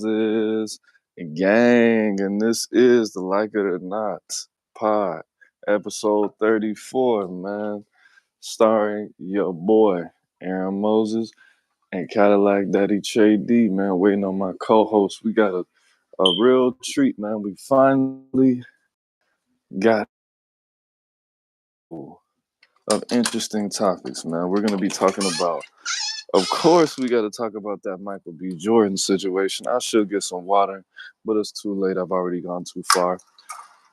Is gang, and this is the Like It or Not pod, episode 34, man, starring your boy Aaron Moses and Cadillac Daddy Trey D, man, waiting on my co-host. We got a real treat, man. We finally got of interesting topics, man. We're gonna be talking about, of course, we got to talk about that Michael B. Jordan situation. I should get some water, but it's too late. I've already gone too far.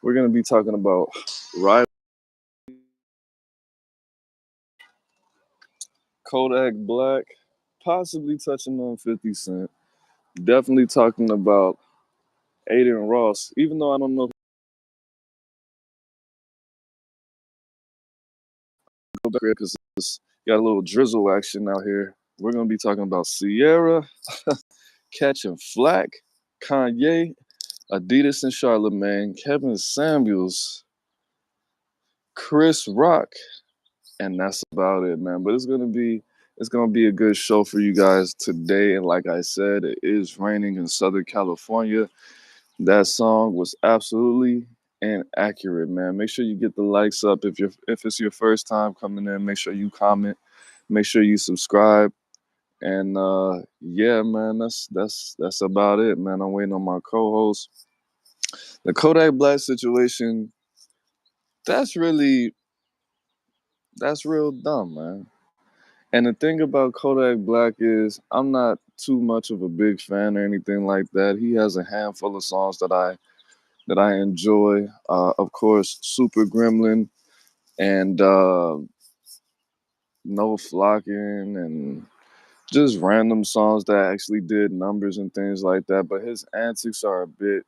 We're going to be talking about rival Kodak Black, possibly touching on 50 Cent, definitely talking about Aiden Ross, even though I don't know because it's got a little drizzle action out here. We're going to be talking about Sierra, catching flack, Kanye, Adidas and Charlemagne, Kevin Samuels, Chris Rock, and that's about it, man. But it's gonna be a good show for you guys today. And like I said, it is raining in Southern California. That song was absolutely inaccurate, man. Make sure you get the likes up if it's your first time coming in. Make sure you comment. Make sure you subscribe. And yeah, man, that's about it, man. I'm waiting on my co-host. The Kodak Black situation. That's really that's real dumb, man. And the thing about Kodak Black is I'm not too much of a big fan or anything like that. He has a handful of songs that I enjoy. Of course, Super Gremlin and No Flocking and just random songs that actually did numbers and things like that. But his antics are a bit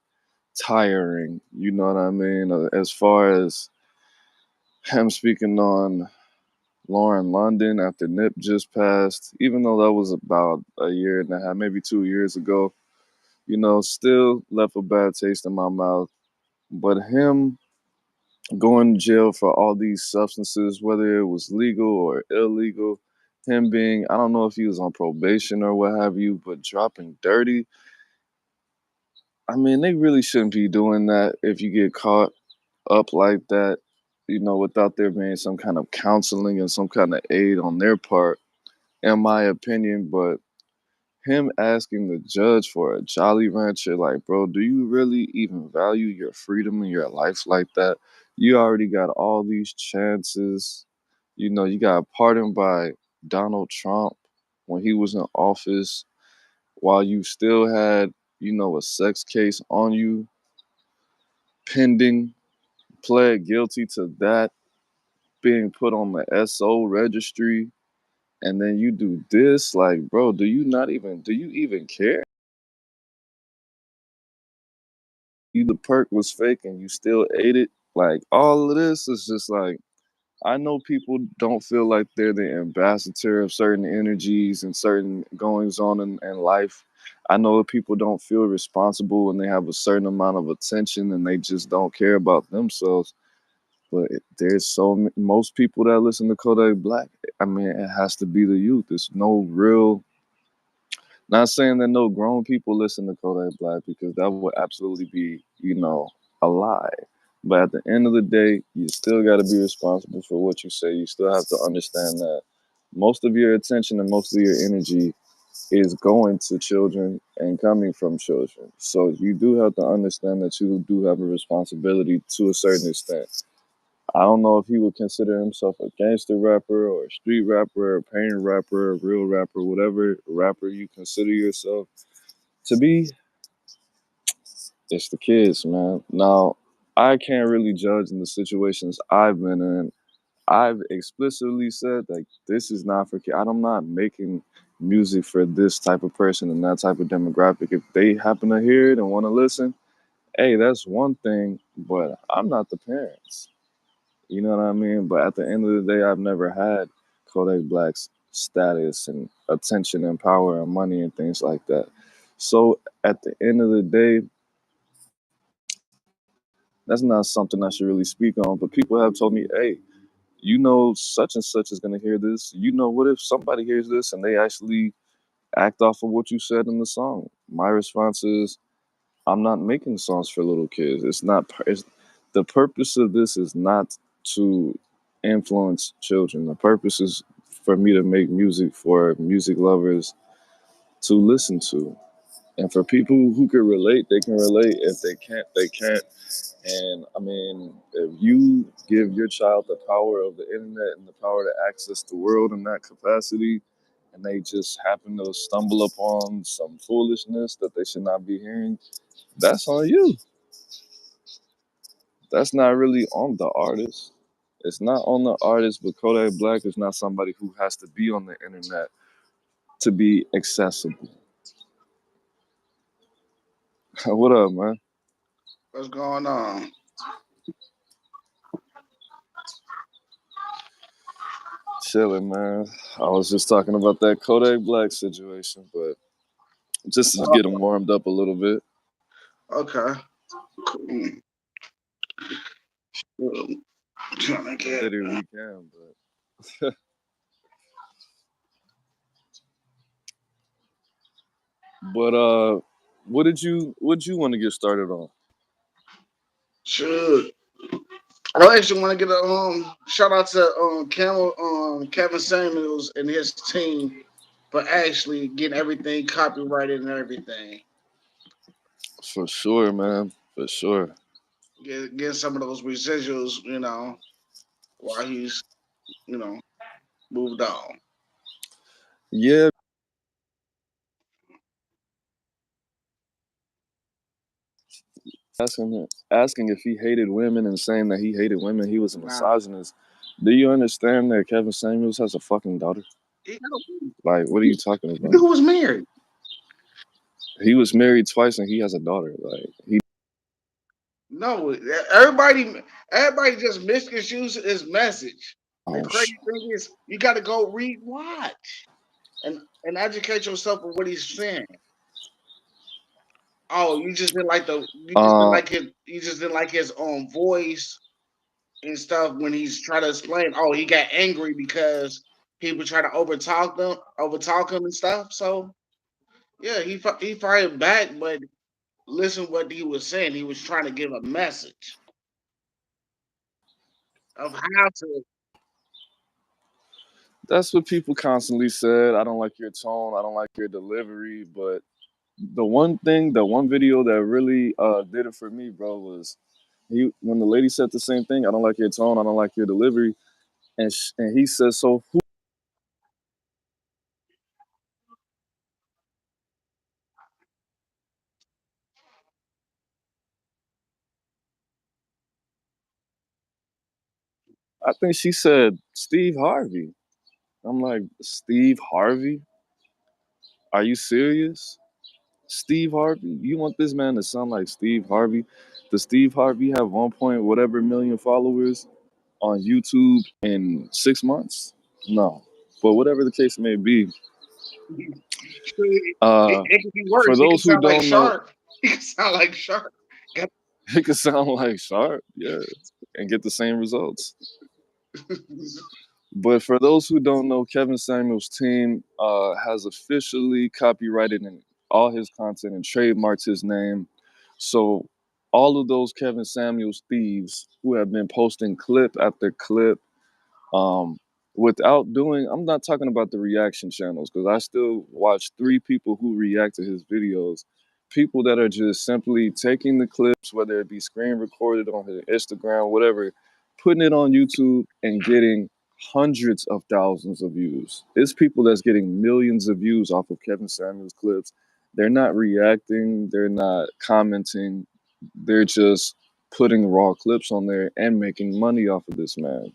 tiring. You know what I mean? As far as him speaking on Lauren London after Nip just passed, even though that was about a year and a half, maybe 2 years ago, still left a bad taste in my mouth. But him going to jail for all these substances, whether it was legal or illegal, him being, I don't know if he was on probation or what have you, but dropping dirty, I mean, they really shouldn't be doing that if you get caught up like that, without there being some kind of counseling and some kind of aid on their part, in my opinion. But him asking the judge for a Jolly Rancher, like, bro, do you really even value your freedom in your life like that? You already got all these chances. You got pardoned by Donald Trump when he was in office while you still had, a sex case on you pending, pled guilty to that, being put on the SO registry, and then you do this. Like, bro, do you even care? The perk was fake and you still ate it. Like, all of this is just like, I know people don't feel like they're the ambassador of certain energies and certain goings on in life. I know that people don't feel responsible when they have a certain amount of attention and they just don't care about themselves. But there's most people that listen to Kodak Black. I mean, it has to be the youth. There's no real. Not saying that no grown people listen to Kodak Black because that would absolutely be, a lie. But at the end of the day, you still got to be responsible for what you say. You still have to understand that most of your attention and most of your energy is going to children and coming from children. So you do have to understand that you do have a responsibility to a certain extent. I don't know if he would consider himself a gangster rapper or a street rapper or a pain rapper, a real rapper, whatever rapper you consider yourself to be. It's the kids, man. Now, I can't really judge in the situations I've been in. I've explicitly said like this is not for kids. I'm not making music for this type of person and that type of demographic. If they happen to hear it and want to listen, hey, that's one thing. But I'm not the parents. You know what I mean? But at the end of the day, I've never had Kodak Black's status and attention and power and money and things like that. So at the end of the day, that's not something I should really speak on. But people have told me, hey, such and such is going to hear this. What if somebody hears this and they actually act off of what you said in the song. My response is, I'm not making songs for little kids. It's not. It's, the purpose of this is not to influence children. The purpose is for me to make music for music lovers to listen to, and for people who can relate, they can relate. If they can't, they can't. And I mean, if you give your child the power of the internet and the power to access the world in that capacity, and they just happen to stumble upon some foolishness that they should not be hearing, that's on you. That's not really on the artist. It's not on the artist, but Kodak Black is not somebody who has to be on the internet to be accessible. What up, man? What's going on? Chilling, man. I was just talking about that Kodak Black situation, but just to get Oh, them warmed up a little bit. okay. Cool. Trying to The get. better we can, but what did you want to get started on? Should I actually want to get a shout out to Kevin Samuels and his team for actually getting everything copyrighted and everything. For sure, man. For sure. Get some of those residuals, while he's you know moved on. Yeah, asking if he hated women and saying that he hated women, he was a Nah, misogynist. Do you understand that Kevin Samuels has a fucking daughter? he got a, Like, what are you talking the about? dude was married. He was married twice and he has a daughter. Like, he No, everybody just misconstrues his message. The oh sh- crazy thing is, you got to go read, watch, and educate yourself on what he's saying. Oh, uh you just didn't like his own voice and stuff when he's trying to explain. Oh, he got angry because people try to overtalk him and stuff. So yeah, he fired back, but listen what he was saying. He was trying to give a message of how to. that's what people constantly said. I don't like your tone, I don't like your delivery, but the one video that really did it for me, bro, was he when the lady said the same thing. I don't like your tone, I don't like your delivery, and he says, so who? I think she said Steve Harvey. I'm like, Steve Harvey? Are you serious? Steve Harvey? You want this man to sound like Steve Harvey? Does Steve Harvey have 1 point whatever million followers on YouTube in 6 months? No. But whatever the case may be, It, uh, it could be for worse. He could those who sound like don't know, Sharp. He could sound like Sharp. it could sound like Sharp, yeah, and get the same results. But for those who don't know, Kevin Samuels' team has officially copyrighted in all his content and trademarked his name. So all of those Kevin Samuels thieves who have been posting clip after clip um, without doing, I'm not talking about the reaction channels because I still watch 3 people who react to his videos. People that are just simply taking the clips, whether it be screen recorded on his Instagram, whatever, putting it on YouTube and getting hundreds of thousands of views. It's people that's getting millions of views off of Kevin Samuels clips. They're not reacting, they're not commenting, they're just putting raw clips on there and making money off of this man.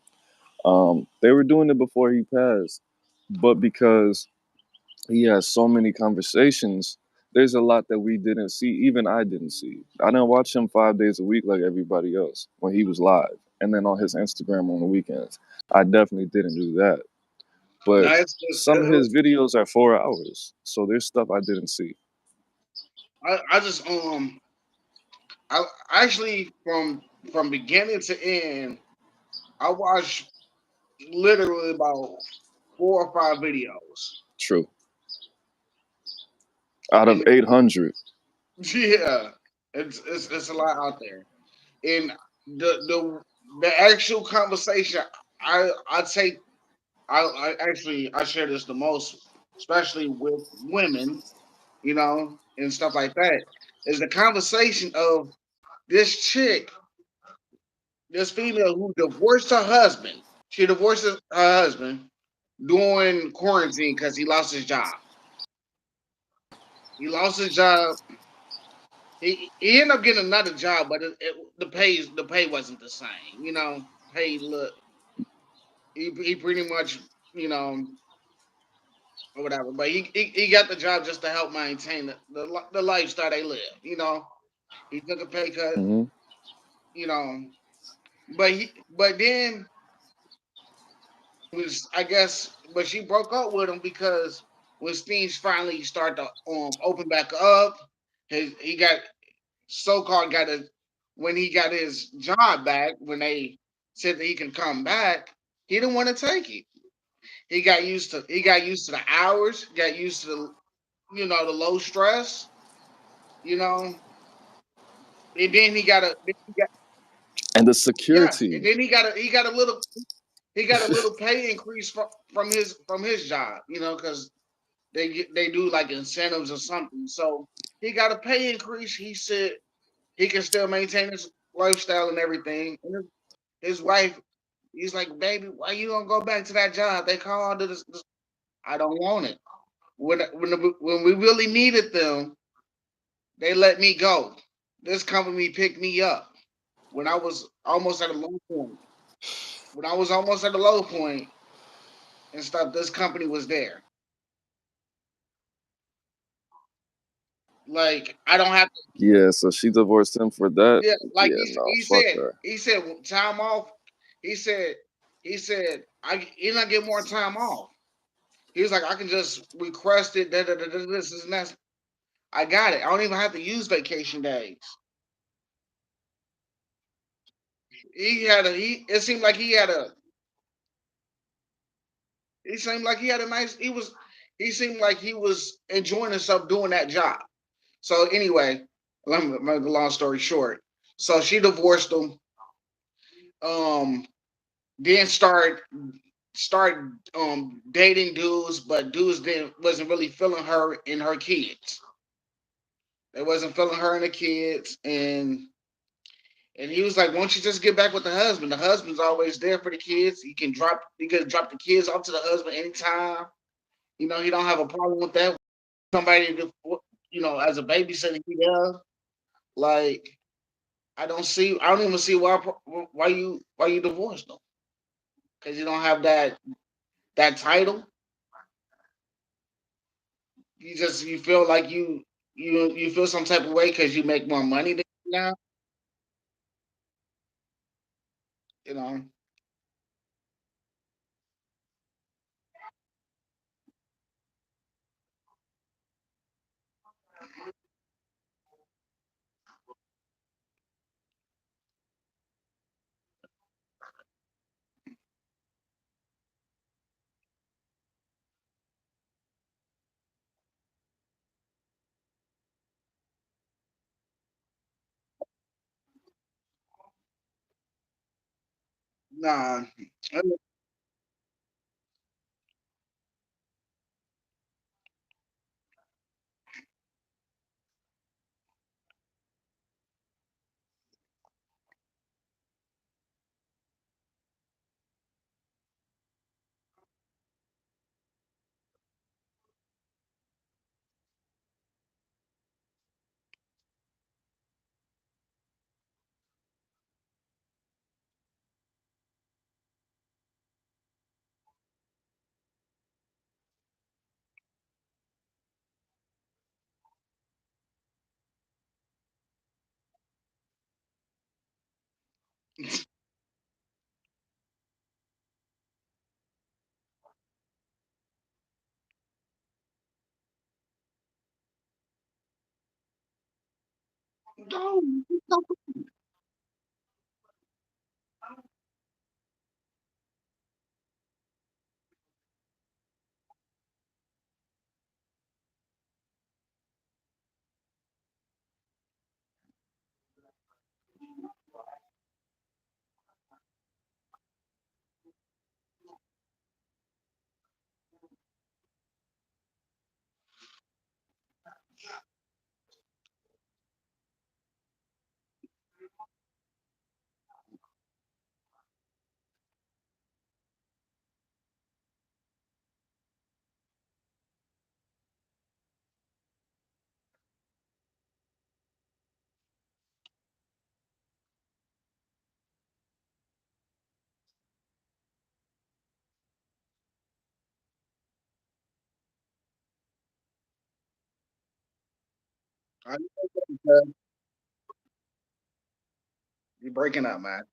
They were doing it before he passed, but because he has so many conversations, there's a lot that we didn't see. Even I didn't see. I didn't watch him 5 days a week like everybody else when he was live, and then on his Instagram on the weekends. I definitely didn't do that. But No, some of his videos are 4 hours, so there's stuff I didn't see. I just I actually from beginning to end, I watched literally about 4 or 5 videos. True. out of And 800. yeah, it's a lot out there. And the actual conversation, I'd say I actually I share this the most, especially with women, and stuff like that, is the conversation of this chick, this female who divorced her husband. She divorced her husband during quarantine because he lost his job. He lost his job. He ended up getting another job, but the pay wasn't the same. Pay look he pretty much you know or whatever. But he got the job just to help maintain the lifestyle they live. He took a pay cut. Hmm. You know, but then was I guess, but she broke up with him because when things finally start to open back up, he got so called got a when he got his job back, when they said that he can come back, he didn't want to take it. He got used to the hours, got used to the low stress, you know, and then he got And the yes, and security. then he got a little pay increase from his job, because they do like incentives or something. So he got a pay increase. He said he can still maintain his lifestyle and everything. And his wife, he's like, baby, why you don't go back to that job? They called it. I don't want it. When we really needed them, they let me go. This company picked me up when I was almost at a low point. When I was almost at a low point and stuff, this company was there. Like I don't have to. Yeah, so she divorced him for that. Yeah, like Yeah, he no, he fuck said. her. He said time off. He said you're not get more time off. He was like, I can just request it. This and that. I got it. I don't even have to use vacation days. He had a he. It seemed like he had a. He seemed like he had a nice. He was. He seemed like he was enjoying himself doing that job. So anyway, let me make a long story short. So she divorced him. Um, then start dating dudes, but dudes didn't wasn't really feeling her and her kids. They wasn't feeling her and the kids, and he was like, "Why don't you just get back with the husband? The husband's always there for the kids. He can drop the kids off to the husband anytime. He don't have a problem with that. Somebody to, as a babysitter, he does. Like I don't even see why you divorced them, because you don't have that title. You feel like you feel some type of way because you make more money than now. You know, nah. No, I know you're breaking up, man.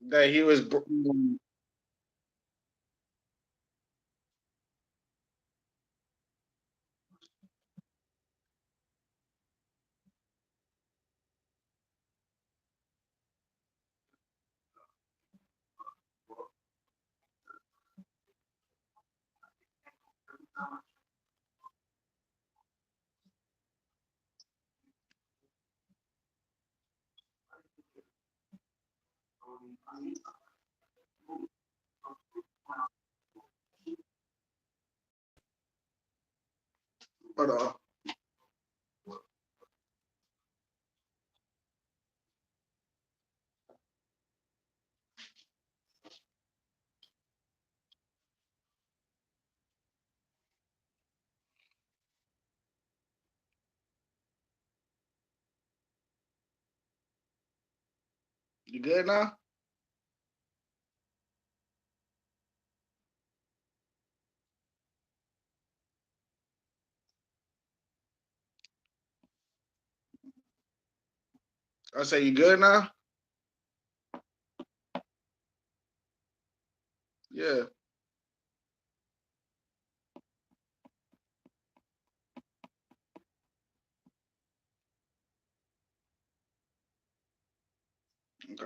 That he was. Hold on. You good now? I say you good now? Yeah. Okay.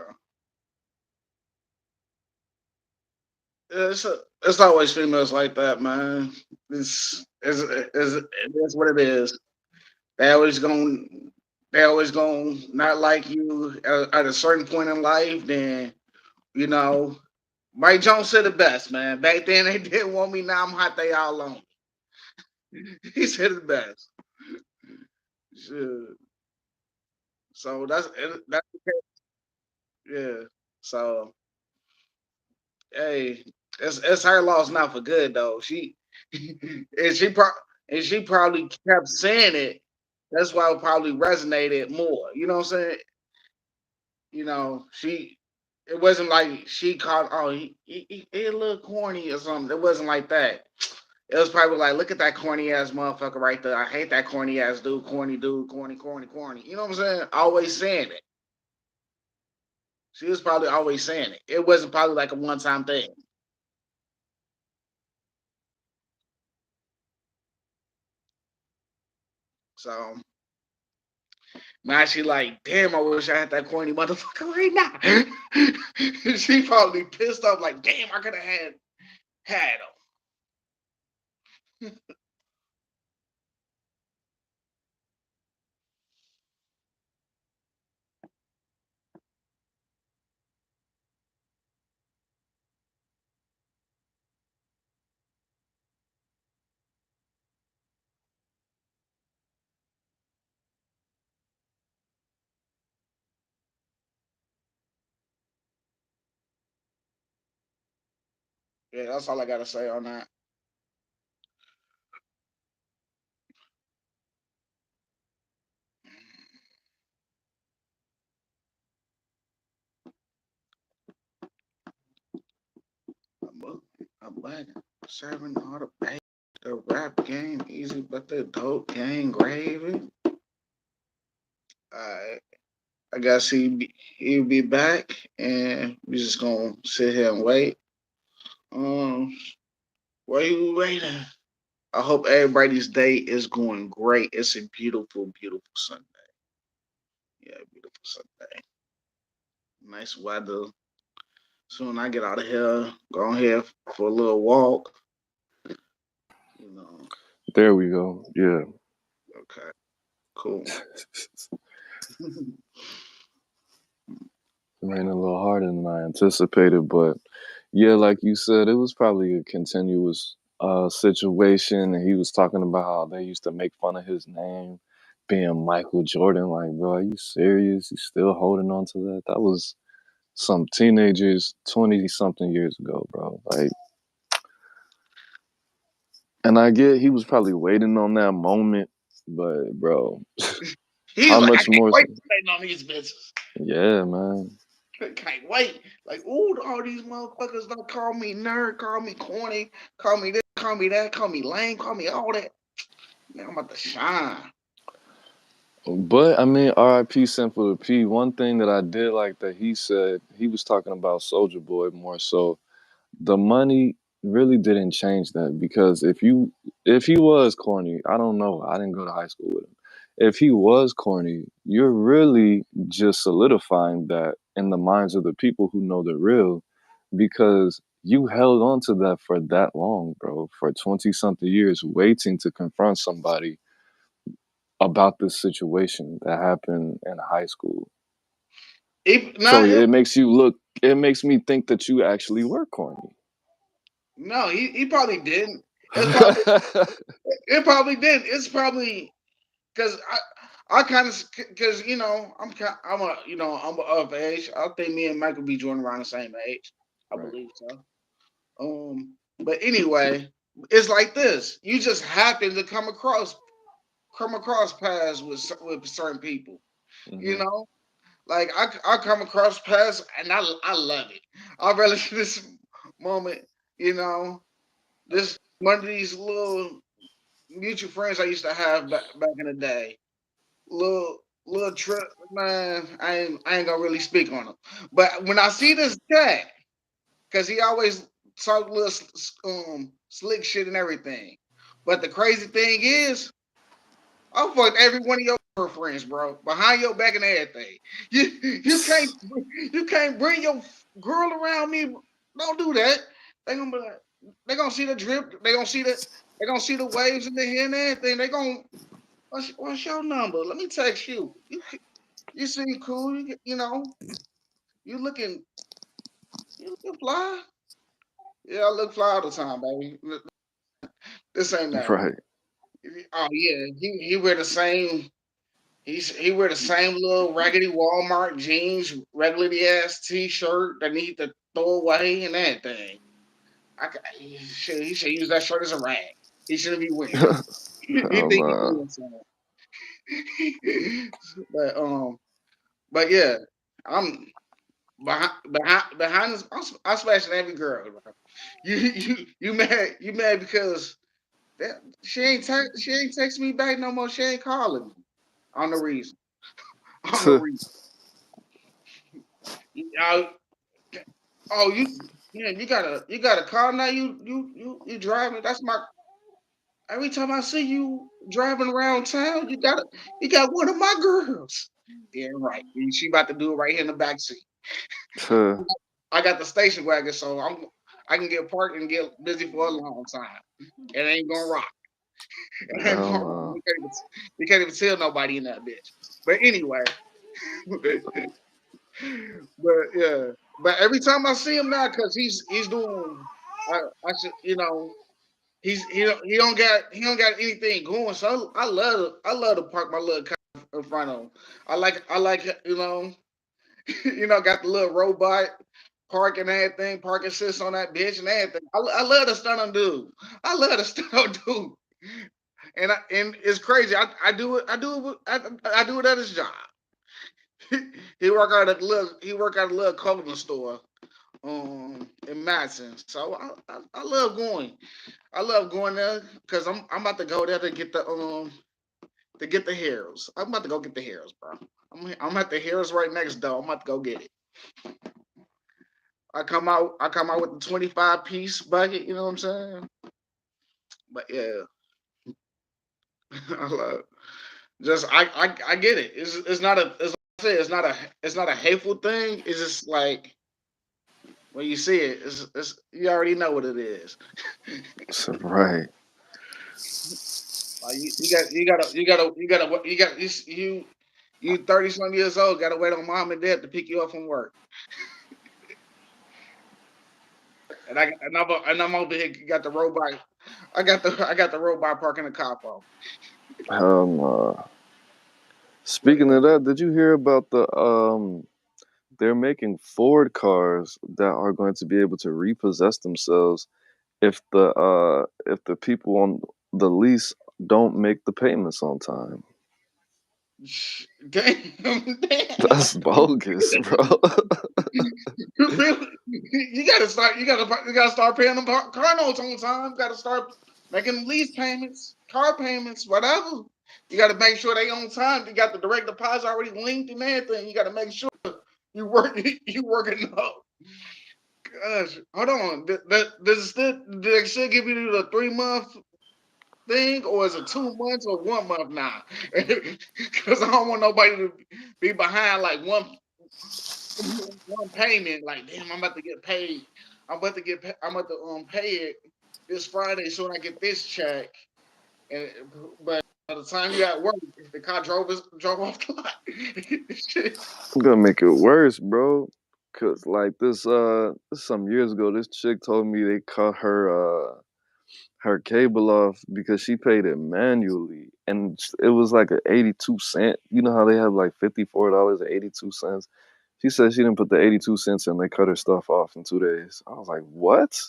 Yeah, it's always females like that, man. It's what it is. They always going they always going to not like you at a certain point in life. Then you know, Mike Jones said the best, man. Back then they didn't want me. Now I'm hot. They all on me. He said the best. Shit. So that's yeah. So hey, it's her loss now for good though. She and she probably kept saying it. That's why it probably resonated more. You know what I'm saying? You know, it wasn't like she called, oh, he a little corny or something. It wasn't like that. It was probably like, look at that corny ass motherfucker right there. I hate that corny ass dude, corny, corny, corny. You know what I'm saying? Always saying it. She was probably always saying it. It wasn't probably like a one time thing. So now she like, damn, I wish I had that corny motherfucker right now. She probably pissed off, like, damn, I could have had him. Yeah, that's all I gotta say on that. I'm bugging. Serving all the bait. The rap game easy, but the dope game gravy. Alright. I guess he'll be back, and we just gonna sit here and wait. Um, why you waiting? I hope everybody's day is going great. It's a beautiful, beautiful Sunday. Yeah, beautiful Sunday. Nice weather. Soon I get out of here, go ahead for a little walk. You know. There we go. Yeah. Okay. Cool. It ran a little harder than I anticipated, but yeah, like you said, it was probably a continuous situation. And he was talking about how they used to make fun of his name being Michael Jordan. Like, bro, are you serious? You still holding on to that? That was some teenagers 20 something years ago, bro. Like, And I get he was probably waiting on that moment, but bro, He's how like, I much can't more? wait to play on these bitches. Yeah, man. I can't wait. Like, ooh, all these motherfuckers don't call me nerd, call me corny, call me this, call me that, call me lame, call me all that. Man, I'm about to shine. But I mean, R.I.P. Simple to P. One thing that I did like that he said he was talking about Soldier Boy more so. The money really didn't change that because if he was corny, I don't know. I didn't go to high school with him. If he was corny, you're really just solidifying that in the minds of the people who know the real because you held on to that for that long, bro, for 20 something years waiting to confront somebody about this situation that happened in high school. If So not, it makes me think that you actually were corny. no, he probably didn't. It's probably it probably did. It's probably because I kind of because I'm a I'm of age. I think me and Michael B. Jordan around the same age. I Right. believe so. But anyway, it's like this. You just happen to come across paths with certain people. You Hmm. know, like I come across paths and I love it. I relish this moment. You know, this one of these little mutual friends I used to have back in the day. Little trip, man. I ain't gonna really speak on him. But when I see this cat, because he always talk little slick shit and everything. But the crazy thing is, I fucked every one of your girlfriends, bro, behind your back and everything. You you can't you can't bring your girl around me. Don't do that. They gonna be like, they gonna see the drip. They gonna see the waves in the hair and everything. They gonna what's your number? Let me text you. You seem cool. You looking you fly. Yeah, I look fly all the time, baby. This ain't that. Right. Oh yeah, he wear the same. He wear the same little raggedy Walmart jeans, regularly ass T-shirt that need to throw away and everything. He should use that shirt as a rag. He shouldn't be wearing it. He think he Nah. doing something. but but yeah, I'm behind this. I'm smashing every girl. Bro. You mad because she ain't text me back no more. She ain't calling me. On the reason. On the reason. Uh, oh, you got a car now. You driving. That's my. Every time I see you driving around town, you got one of my girls. Yeah, right. She about to do it right here in the back seat. I got the station wagon, so I can get parked and get busy for a long time. It ain't gonna rock. It ain't Hell gonna rock. no. You can't even tell nobody in that bitch. But anyway, but yeah. But every time I see him now, cause he's doing, I should he don't got anything going. So I love to park my little car in front of him. I like got the little robot parking everything, parking sits on that bitch and everything. I love to stunt on dude. I love to stunt on dude. And it's crazy. I do it at his job. He work at a little clothing store in Madison. So I love going. I love going there because I'm about to go there to get the heroes. I'm about to go get the heroes, bro. I'm at the heroes right next door. I'm about to go get it. I come out with the 25-piece bucket. You know what I'm saying? But yeah, I love just I get it. It's not a it's like I said, it's not a hateful thing. It's just like when you see it, it's you already know what it is. Right. Like you 30 some years old, gotta wait on mom and dad to pick you up from work. And I'm over here got the robot. I got the robot parking the car for. Hell no. But Speaking yeah. of that, did you hear about they're making Ford cars that are going to be able to repossess themselves if the people on the lease don't make the payments on time. Damn, damn. That's bogus, bro. Really? You gotta start. You gotta start paying them car notes on time. You gotta start making lease payments, car payments, whatever. You gotta make sure they on time. You got the direct deposit already linked and everything. You gotta make sure you work. You working up. Gosh, hold on. Does it still? Do they still give you the 3 month thing, or is it 2 months or 1 month now? Because I don't want nobody to be behind like one payment. Like, damn, I'm about to get paid. I'm about to pay it this Friday soon. I get this check, and but by the time you at work, the car drove off the lot. Shit. I'm gonna make it worse, bro. Cause like this some years ago, this chick told me they cut her cable off because she paid it manually, and it was like a 82 cent. You know how they have like $54 and 82 cents. She said she didn't put the 82 cents in. They cut her stuff off in 2 days. I was like, what?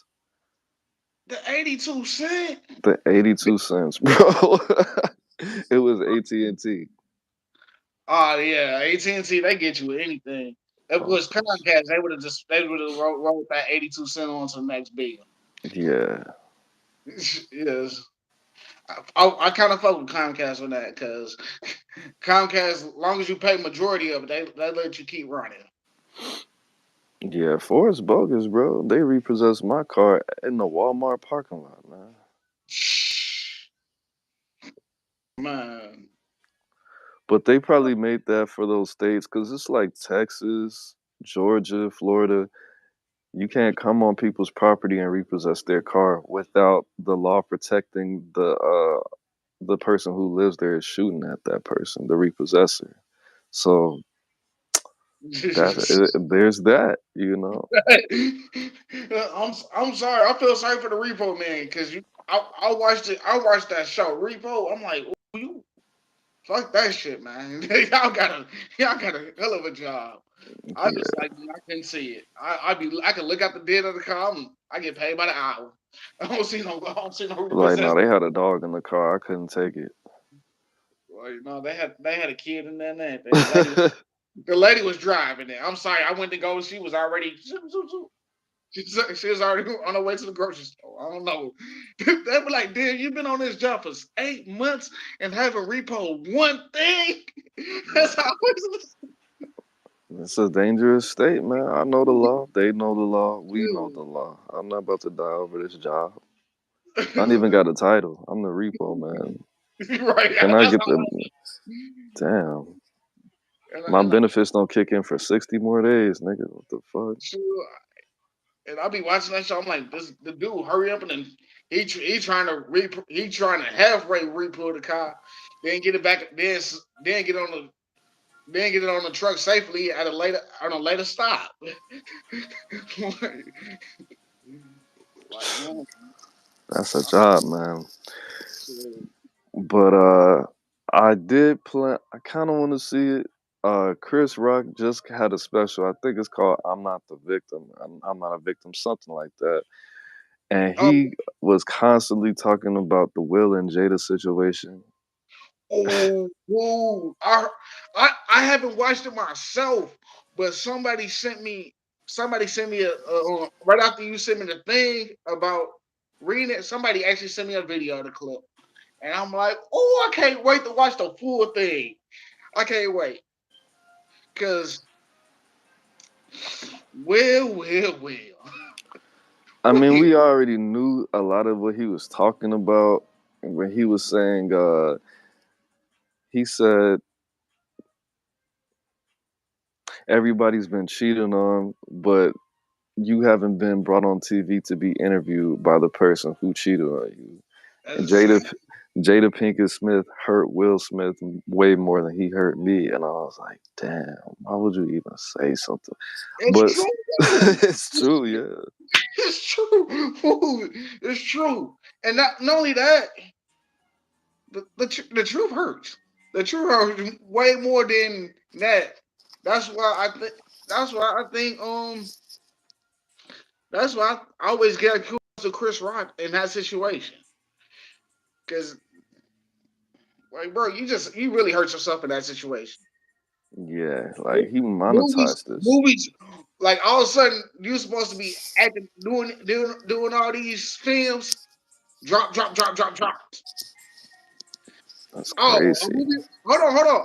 The 82 cent. The 82 cents, bro. It was AT&T. Oh yeah, AT&T they get you with anything. If it Oh, was Comcast, they would have wrote that 82 cent on to the next bill. yeah, Yes, I kind of fuck with Comcast on that because Comcast, as long as you pay majority of it, they let you keep running. yeah. Forrest bogus, bro. They repossessed my car in the Walmart parking lot, man. Man, But they probably made that for those states because it's like Texas, Georgia, Florida. You can't come on people's property and repossess their car without the law protecting the person who lives there is shooting at that person, the repossessor. So there's that, you know. I'm sorry. I feel sorry for the repo man because I watched it. I watched that show Repo. I'm like, "Ooh, you fuck that shit, man. Y'all got a hell of a job. I just Yeah, like I couldn't see it. I can look at the bid of the car. I get paid by the hour. I don't see no like no, repossession. they had a dog in the car. I couldn't take it. Well, no, they had a kid in there and everything. The lady was driving it. I'm sorry. I went to go. She was already. She was already on her way to the grocery store. I don't know. They were like, "Dude, you've been on this job for 8 months and haven't repoed one thing." That's how I was. It's a dangerous state, man. I know the law. They know the law. We know the law. I'm not about to die over this job. I don't even got a title. I'm the repo man. Right. Can I That's get how. the damn? And, My and benefits don't kick in for 60 more days, nigga. What the fuck? sure, and I'll be watching that show. I'm like, this the dude, hurry up and then he trying to he trying to halfway repo the car, then get it back, then get on the then get it on the truck safely at a later stop. Like, man, That's a job, man. shit. But I did plan. I kind of want to see it. Chris Rock just had a special. I think it's called "I'm Not the Victim." I'm not a victim, something like that. And Oh, he was constantly talking about the Will and Jada situation. oh, whoa. I haven't watched it myself, but somebody sent me right after you sent me the thing about reading it. Somebody actually sent me a video of the clip, and I'm like, oh, I can't wait to watch the full thing. I can't wait because well. I mean, Wait. we already knew a lot of what he was talking about when he was saying. He said everybody's been cheating on, but you haven't been brought on TV to be interviewed by the person who cheated on you. And That's- Jada Pinkett Smith hurt Will Smith way more than he hurt me, and I was like, damn, why would you even say something? It's But true. it's true, yeah. It's true. It's true. And not only that, the truth hurts. The truth hurts way more than that. That's why I think. That's why I think. That's why I always get curious to Chris Rock in that situation. Because, like, bro, you really hurt yourself in that situation. Yeah, like he Movies, monetized this. movies, like all of a sudden you're supposed to be acting, doing all these films. Drop, drop, drop, drop, drop. That's Oh, a crazy. movie. Hold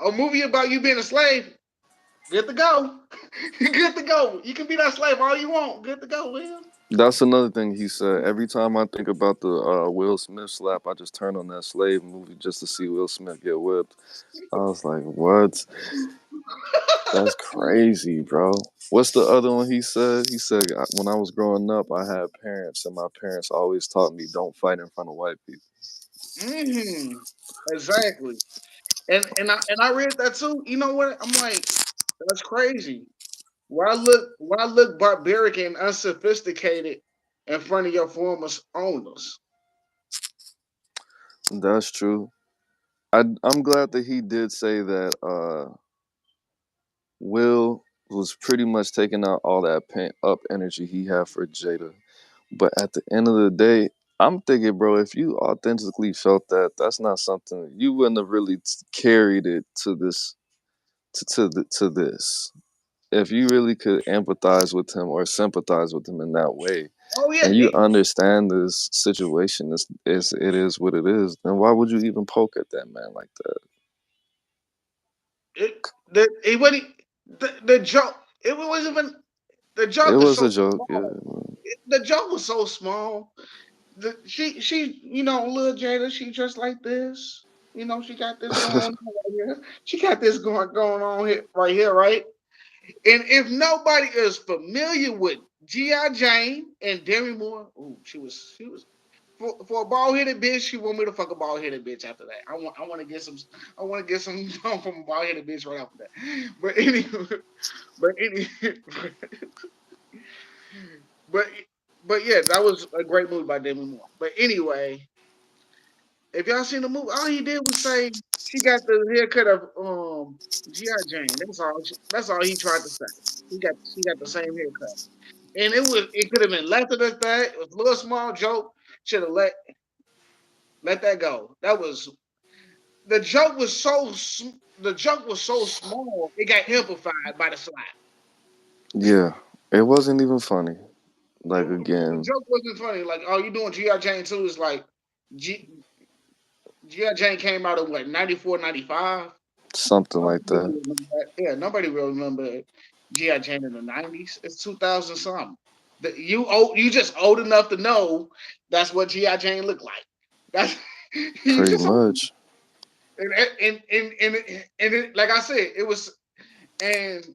on. A movie about you being a slave. Good to go. Good to go. You can be that slave all you want. Good to go, Will. That's another thing he said. Every time I think about the Will Smith slap, I just turn on that slave movie just to see Will Smith get whipped. I was like, what? That's crazy, bro. What's the other one he said? He said, when I was growing up, I had parents, and my parents always taught me don't fight in front of white people. Hmm. Exactly. And I read that too. You know what? I'm like, that's crazy. Why look barbaric and unsophisticated in front of your former owners? That's true. I'm glad that he did say that Will was pretty much taking out all that pent up energy he had for Jada. But at the end of the day, I'm thinking, bro, if you authentically felt that, that's not something you wouldn't have really carried it to this to this. If you really could empathize with him or sympathize with him in that way, Oh yeah, and you understand this situation is it is what it is, then why would you even poke at that man like that? it it wasn't the joke. It wasn't even the It joke is was so a joke, yeah. small. The joke was so small. She little Jada, she dressed like this. She got this going on right here. She got this going on here right here, right? And if nobody is familiar with G.I. Jane and Demi Moore, ooh, she was for a bald headed bitch. She want me to fuck a bald headed bitch after that. I want to get some from a bald headed bitch right after that. But any but but yeah, that was a great movie by Demi Moore. But anyway, if y'all seen the movie, all he did was say she got the haircut of G.I. Jane. That's all he tried to say. She got the same haircut. And it could have been left at that. It was a little small joke. Should have let that go. That was the joke was the joke was so small it got amplified by the slap. Yeah, it wasn't even funny. The, Like the again, joke wasn't funny. Like, oh, you doing G.I. Jane too? It's like G, G.I. Jane came out in what 94, 95. something Nobody like really that. remember that. Yeah, nobody really remember G.I. Jane in the 90s. It's 2000 something. You just old enough to know that's what G.I. Jane looked like. That's you Pretty just old enough. much. Like I said, it was and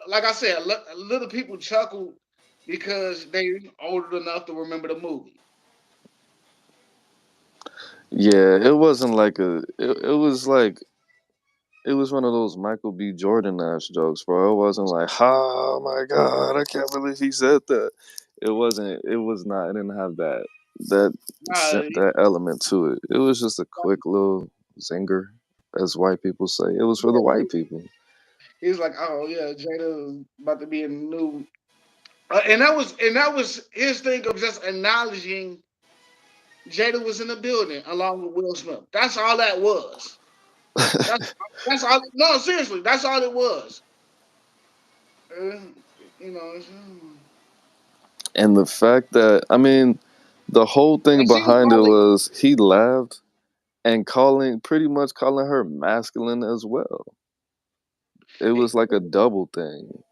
like I said, little people chuckled because they old enough to remember the movie. Yeah, it wasn't like it was like it was one of those Michael B. Jordan ass jokes, bro. It wasn't like, oh my god, I can't believe he said that. It wasn't. It was not. It didn't have that Nah, that element to it. It was just a quick little zinger, as white people say. It was for the yeah, white people. he was like, "Oh yeah, Jada about to be in the new," and that was his thing of just acknowledging Jada was in the building along with Will Smith. That's all that was. That's that's all. No, seriously, that's all it was. Uh, you know, And the fact that I mean, the whole thing and she was behind it probably. was he laughed and pretty much calling her masculine as well. It was like a double thing.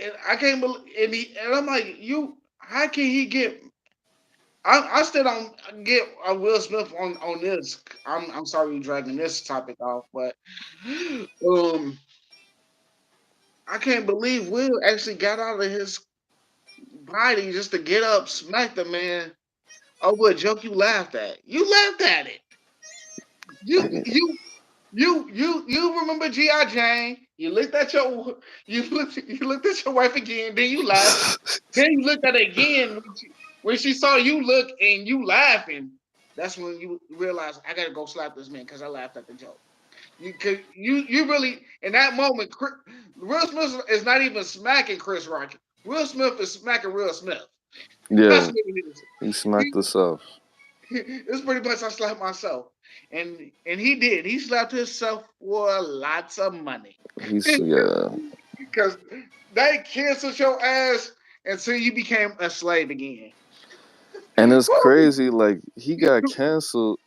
And I can't believe, and I'm like, you. How can he get? I still don't get Will Smith on this. I'm sorry you dragging this topic off, but um, I can't believe Will actually got out of his body just to get up, smack the man over a joke you laughed at. You laughed at it. You you you remember G.I. Jane. You looked at your wife again, then you laughed. Then you looked at it again when she saw you look and you laughing. That's when you realize I gotta go slap this man because I laughed at the joke. You really in that moment, Will Smith is not even smacking Chris Rock. Will Smith is smacking Will Smith. That's Yeah, what it is. he smacked He, herself. it's pretty much I slapped myself, and he did. He slapped himself for lots of money Yeah, because they canceled your ass until you became a slave again. and it's Woo! crazy. Like he got canceled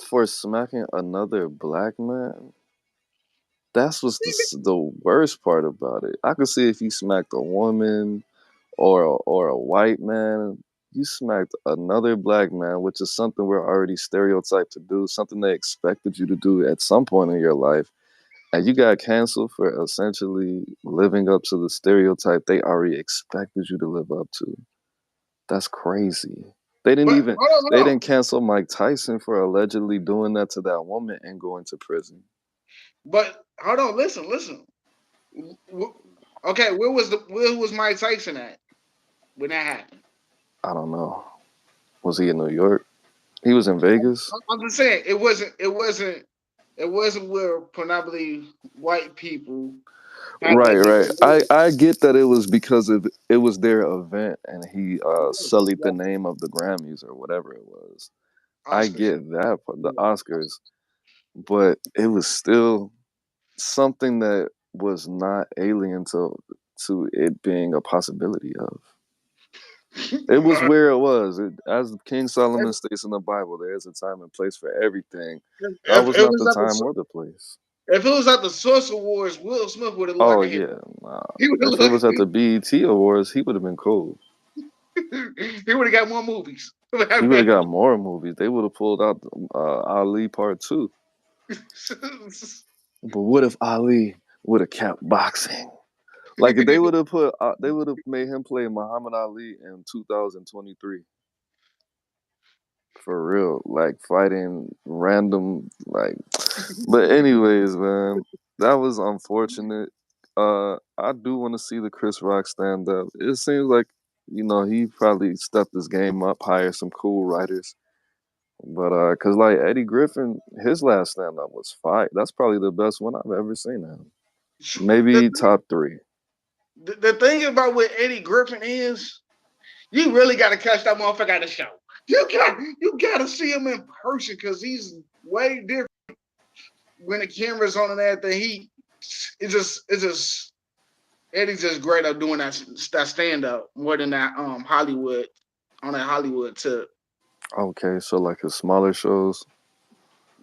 for smacking another black man. That's what's the worst part about it. I could see if he smacked a woman or a white man. You smacked another black man, which is something we're already stereotyped to do, something they expected you to do at some point in your life, and you got canceled for essentially living up to the stereotype they already expected you to live up to. That's crazy. They didn't But even hold they on. didn't cancel Mike Tyson for allegedly doing that to that woman and going to prison. But hold on. Listen. Okay, where was Mike Tyson at when that happened? I don't know. Was he in New York? He was in Vegas. I'm just saying it wasn't where predominantly white people had Right, that right. nigga I get that it was because of it was their event and he sullied the moved. name of the Grammys or whatever it was. I Oscars. get that for the Yeah. Oscars, but it was still something that was not alien to it being a possibility of. It was where it was. As King Solomon states in the Bible, there is a time and place for everything. That if was it not was the at time the or the place. if it was at the Source Awards, Will Smith would have looked Oh like a hero. yeah, nah. He would have If it looked. was at the BET Awards, he would have been cool. He would have got more movies. He would have got more movies. They would have pulled out Ali Part Two. But what if Ali would have kept boxing? Like if they would have made him play Muhammad Ali in 2023 for real, like fighting random like. But anyways, man, that was unfortunate. I do want to see the Chris Rock stand up. It seems like he probably stepped his game up, hire some cool writers. But cause like Eddie Griffin, his last stand up was fire. That's probably the best one I've ever seen him. the, Maybe top three. the thing about what Eddie Griffin is, you really got to catch that motherfucker at the show. You got to see him in person because he's way different when the camera's on and everything. It's just Eddie's just great at doing that stand up more than that Hollywood on that Hollywood tip. Okay, so like his smaller shows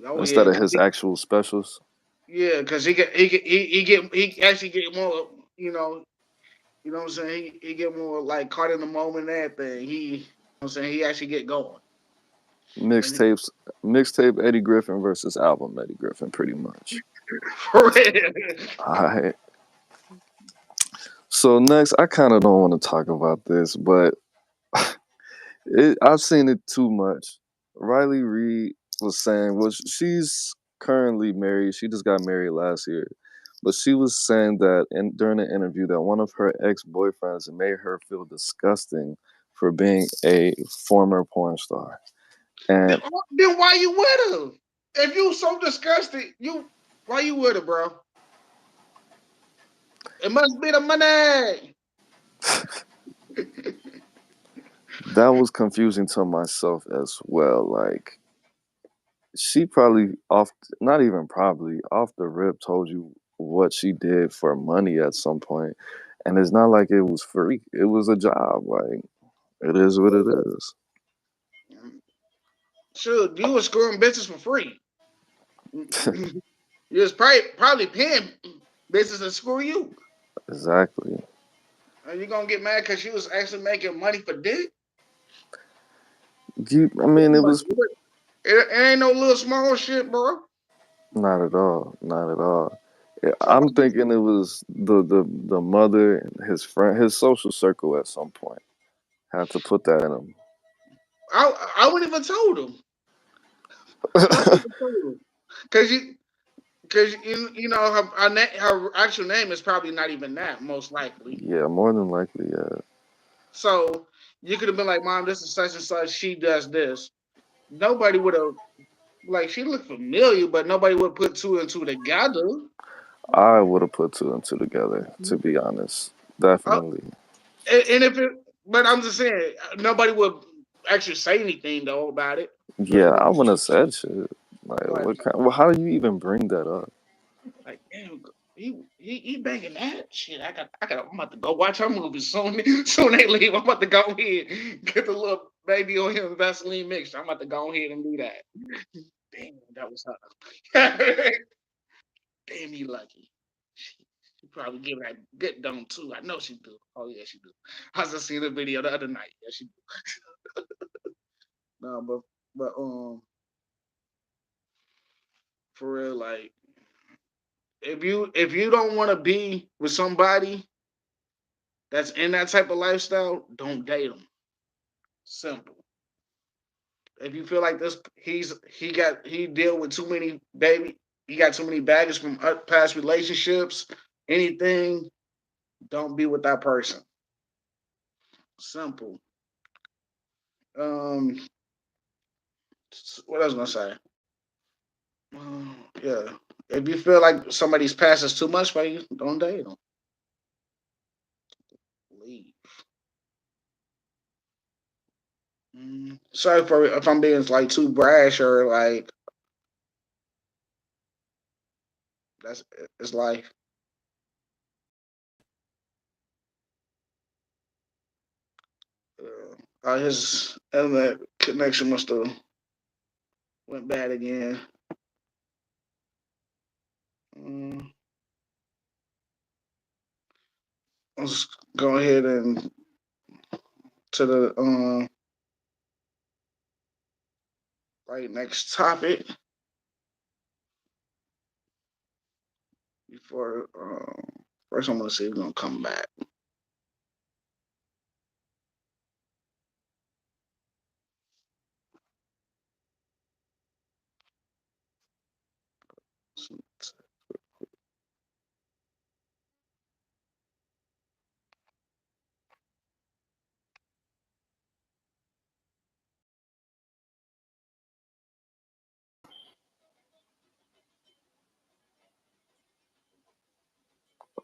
Oh instead yeah, of his actual specials. yeah, because he actually get more. You know what I'm saying. He get more like caught in the moment and everything. I'm saying he actually get going. And Mixtapes, mixtape Eddie Griffin versus album Eddie Griffin, pretty much. for real. Alright. So next, I kind of don't want to talk about this, but I've seen it too much. Riley Reid was saying, well, she's currently married. She just got married last year, but she was saying that during an interview that one of her ex boyfriends made her feel disgusting for being a former porn star, then, and then why you with her? If you so disgusted, why you with her, bro? It must be the money. that was confusing to myself as well. Like she probably off, not even probably off the rip, told you what she did for money at some point, and it's not like it was free. It was a job. Like it is what it is. Sure, you was screwing bitches for free. You was probably paying bitches to screw you. Exactly. Are you gonna get mad because she was actually making money for dick? I mean, it was It ain't no little small shit, bro. not at all. Not at all. I'm thinking it was the mother and his friend, his social circle at some point had to put that in him. I wouldn't even told him. I wouldn't even told him because her actual name is probably not even that most likely. Yeah, more than likely, yeah. So you could have been like, "Mom, this is such and such. She does this." Nobody would have like she looked familiar, but nobody would put two and two together. I would have put two and two together, to be honest. Uh, Definitely. and if it But I'm just saying, nobody would actually say anything though about it. But Yeah, I wouldn't have said shit. Like, like, what kind? Well, how do you even bring that up? damn, he banging that shit. I'm about to go watch her movie soon. Soon they leave. I'm about to go ahead get the little baby on him Vaseline mixture. I'm about to go ahead and do that. Damn, that was her. Damn, he lucky. She probably give that good dome too. I know she do. Oh yeah, she do. I just seen the video the other night. Yeah, she do. No, but for real, like if you don't want to be with somebody that's in that type of lifestyle, don't date them. Simple. If you feel like this, he deal with too many baby, he got too many baggage from past relationships. Anything, don't be with that person. Simple. Um, what else was I gonna say? Yeah. If you feel like somebody's past is too much for you, don't date them. Leave. Sorry for if I'm being like too brash or like that's it's life. His internet connection must have went bad again. Um, let's go ahead and to the right next topic before first I'm gonna see if we're gonna come back.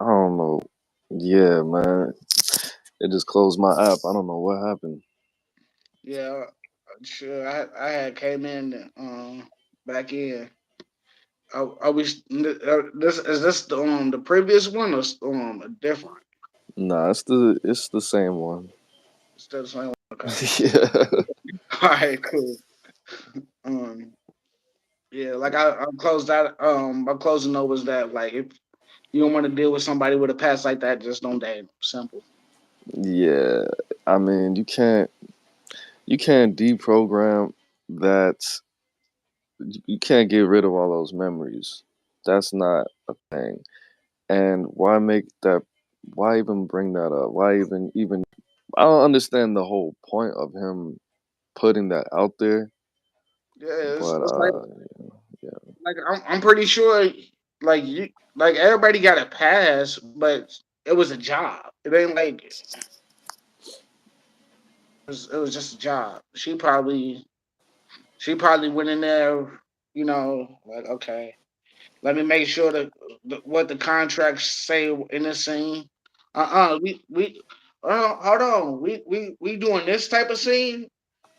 I don't know. Yeah, man. It just closed my app. I don't know what happened. Yeah, sure. I had came in back in. Are we this is this the previous one or different? Nah, it's the same one. Still the same one. Okay. Yeah. All right. Cool. Um. Yeah. Like I'm closed out. My closing note was that like if you don't want to deal with somebody with a past like that, just don't date 'em. Simple. Yeah. I mean, you can't deprogram that. You can't get rid of all those memories. That's not a thing. And why make that? Why even bring that up? Why even? I don't understand the whole point of him putting that out there. Yeah. But It's like yeah, I'm pretty sure like you like everybody got a pass, but it was a job. It ain't like it was just a job. She probably went in there, like okay, let me make sure that what the contracts say in this scene. We hold on. We doing this type of scene.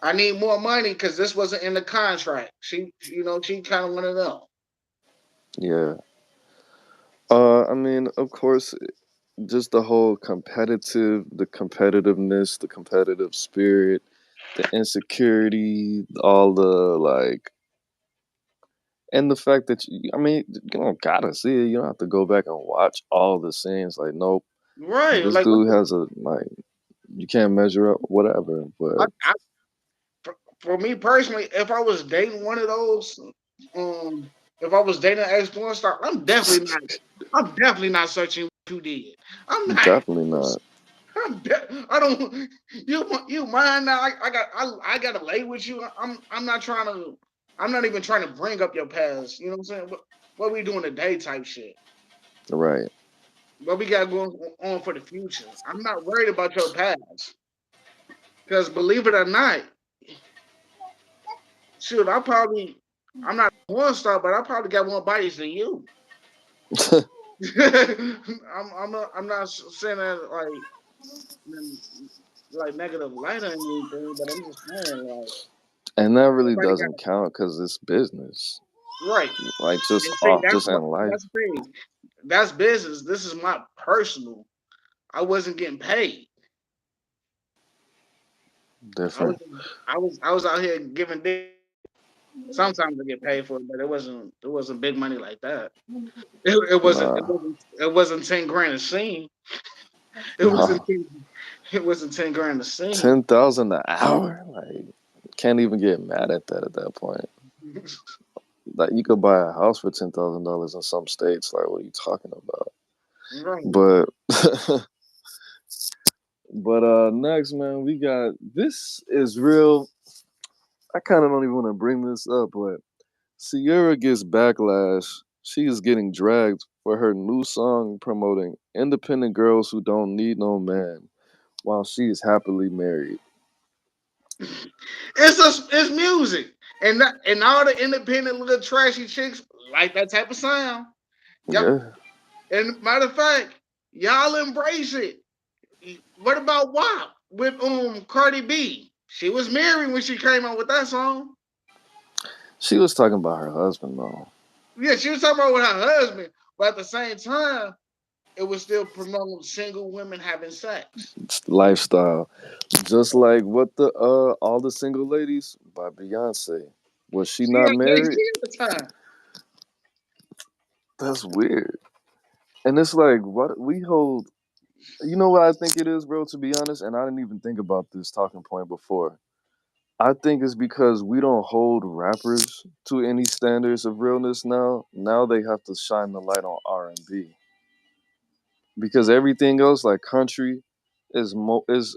I need more money because this wasn't in the contract. She kind of one of them. yeah. I mean, of course, just the competitiveness, the competitive spirit, the insecurity, all the like, and the fact that I mean, you don't gotta see it. You don't have to go back and watch all the scenes. Like, nope, Right. this Like dude has a like, you can't measure up, whatever. I, But I, for me personally, if I was dating one of those, um, if I was dating an ex porn star, I'm definitely not. I'm definitely not searching what you did. I'm not. definitely not. I don't. You mind now? I got to lay with you. I'm not trying to. I'm not even trying to bring up your past. You know what I'm saying? What we doing today type shit. Right. What we got going on for the future. I'm not worried about your past because believe it or not, shoot, I'm not a porn star, but I probably got more bodies than you. I'm not saying that like like negative light on anything, but I'm just saying like And that really everybody got doesn't count because it's business. right. Like just And see, off, just in life, that's the thing. That's business. This is my personal. I wasn't getting paid. I was different. I was out here giving dick. Sometimes I get paid for it, but it wasn't big money like that. Nah, It wasn't 10 grand a scene. It wasn't nah. it wasn't 10 grand a scene. 10,000 an hour, like can't even get mad at that at that point. Like you could buy a house for $10,000 in some states. Like what are you talking about? Right. But but next man, we got this is real. I kind of don't even want to bring this up, but Sierra gets backlash. She is getting dragged for her new song promoting independent girls who don't need no man while she is happily married. It's music. And all the independent little trashy chicks like that type of sound. Yep. Yeah, And matter of fact, y'all embrace it. What about WAP with Cardi B? She was married when she came out with that song. she was talking about her husband though. Yeah, she was talking about with her husband, but at the same time, it was still promoting single women having sex. It's lifestyle, just like what the all the single ladies by Beyonce. Was she She not had Jay married? Z at the time. That's weird. And it's like what we hold. You know what I think it is, bro? To be honest, and I didn't even think about this talking point before. I think it's because we don't hold rappers to any standards of realness now. Now they have to shine the light on R&B because everything else, like country, is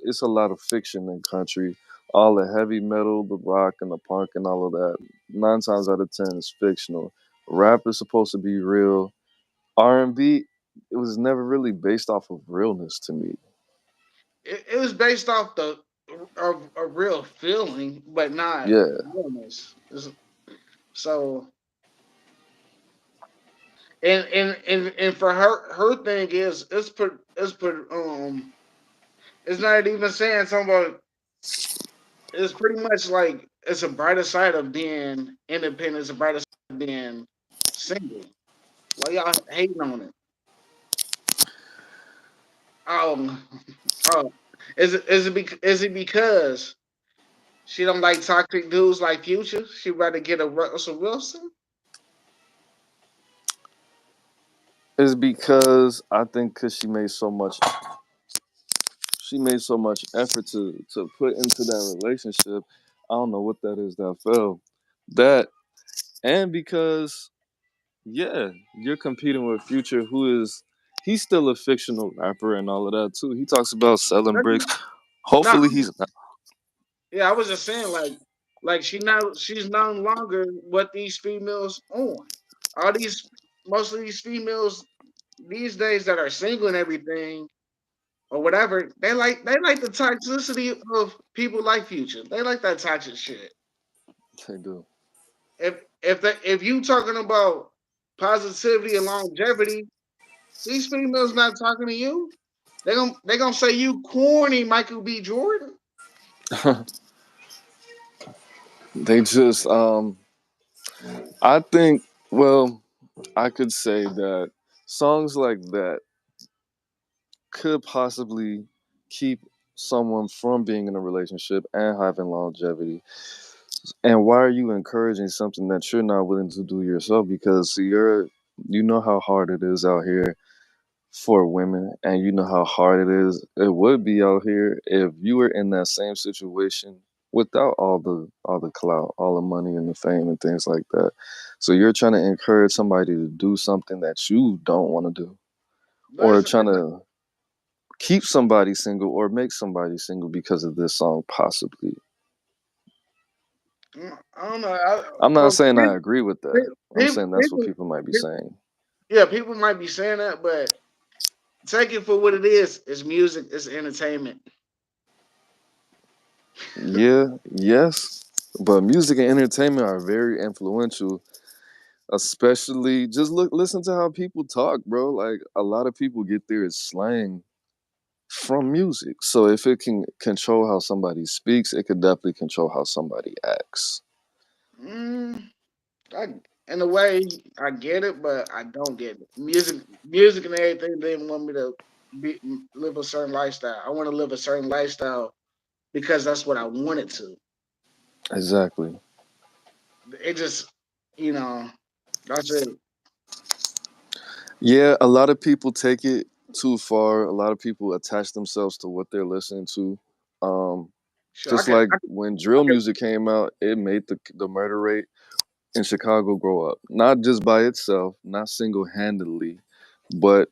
it's a lot of fiction in country. All the heavy metal, the rock, and the punk, and all of that. 9 times out of 10 is fictional. Rap is supposed to be real. R&B, it was never really based off of realness to me. It was based off the of a real feeling, but not Yeah, realness. So and for her thing is it's not even saying something about it's pretty much like it's a brighter side of being independent, it's a brighter side of being single. Why y'all hating on it? Um oh is it because she don't like toxic dudes like Future? She rather get a Russell Wilson? it's because I think because she made so much effort to put into that relationship. I don't know what that is that fell. That and because yeah, you're competing with Future, who is he's still a fictional rapper and all of that too. He talks about selling bricks. No, Hopefully he's not. yeah, I was just saying like she's no longer what these females on. All these most of these females these days that are single and everything or whatever, they like the toxicity of people like Future. They like that toxic shit. They do. If you talking about positivity and longevity, these females not talking to you. They gonna say you corny, Michael B. Jordan. They just I think well, I could say that songs like that could possibly keep someone from being in a relationship and having longevity. And why are you encouraging something that you're not willing to do yourself? Because you know how hard it is out here for women, and you know how hard it would be out here if you were in that same situation without all the clout, all the money and the fame and things like that. So you're trying to encourage somebody to do something that you don't want to do, But or trying to keep somebody single or make somebody single because of this song, possibly. I don't know. I'm not Well, saying I agree with that. I'm saying that's what people, people might be saying. yeah, people might be saying that, but take it for what it is. It's music. It's entertainment. Yeah, yes, but music and entertainment are very influential. Especially, just listen to how people talk, bro. Like a lot of people get there as slang, from music. So if it can control how somebody speaks, it could definitely control how somebody acts. Mm, I, in a way, I get it, but I don't get it. Music, and everything. They want me to live a certain lifestyle. I want to live a certain lifestyle because that's what I wanted to. Exactly. It just, you know, that's it. Yeah, a lot of people take it too far. A lot of people attach themselves to what they're listening to. Um, Sure, just like when drill music came out, it made the murder rate in Chicago grow up. Not just by itself, not single handedly, but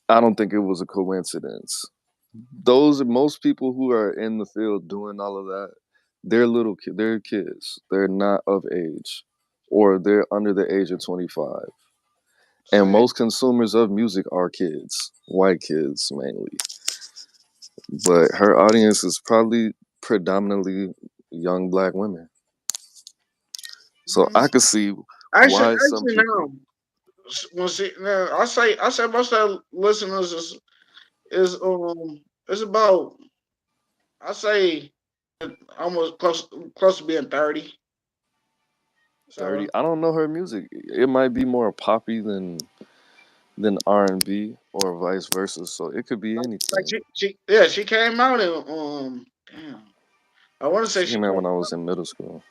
I don't think it was a coincidence. Those most people who are in the field doing all of that, they're kids. They're not of age, or they're under the age of 25. And Same. most consumers of music are kids, white kids mainly. But her audience is probably predominantly young black women. So Mm. I could see Actually, why some actually, people. no. Well, see, now I say most of the listeners is about I say almost close to being 30. 30. So I don't know her music. It might be more poppy than R&B or vice versa. So it could be like anything. she came out in damn, I want to say She she came out came when I out, was in middle school.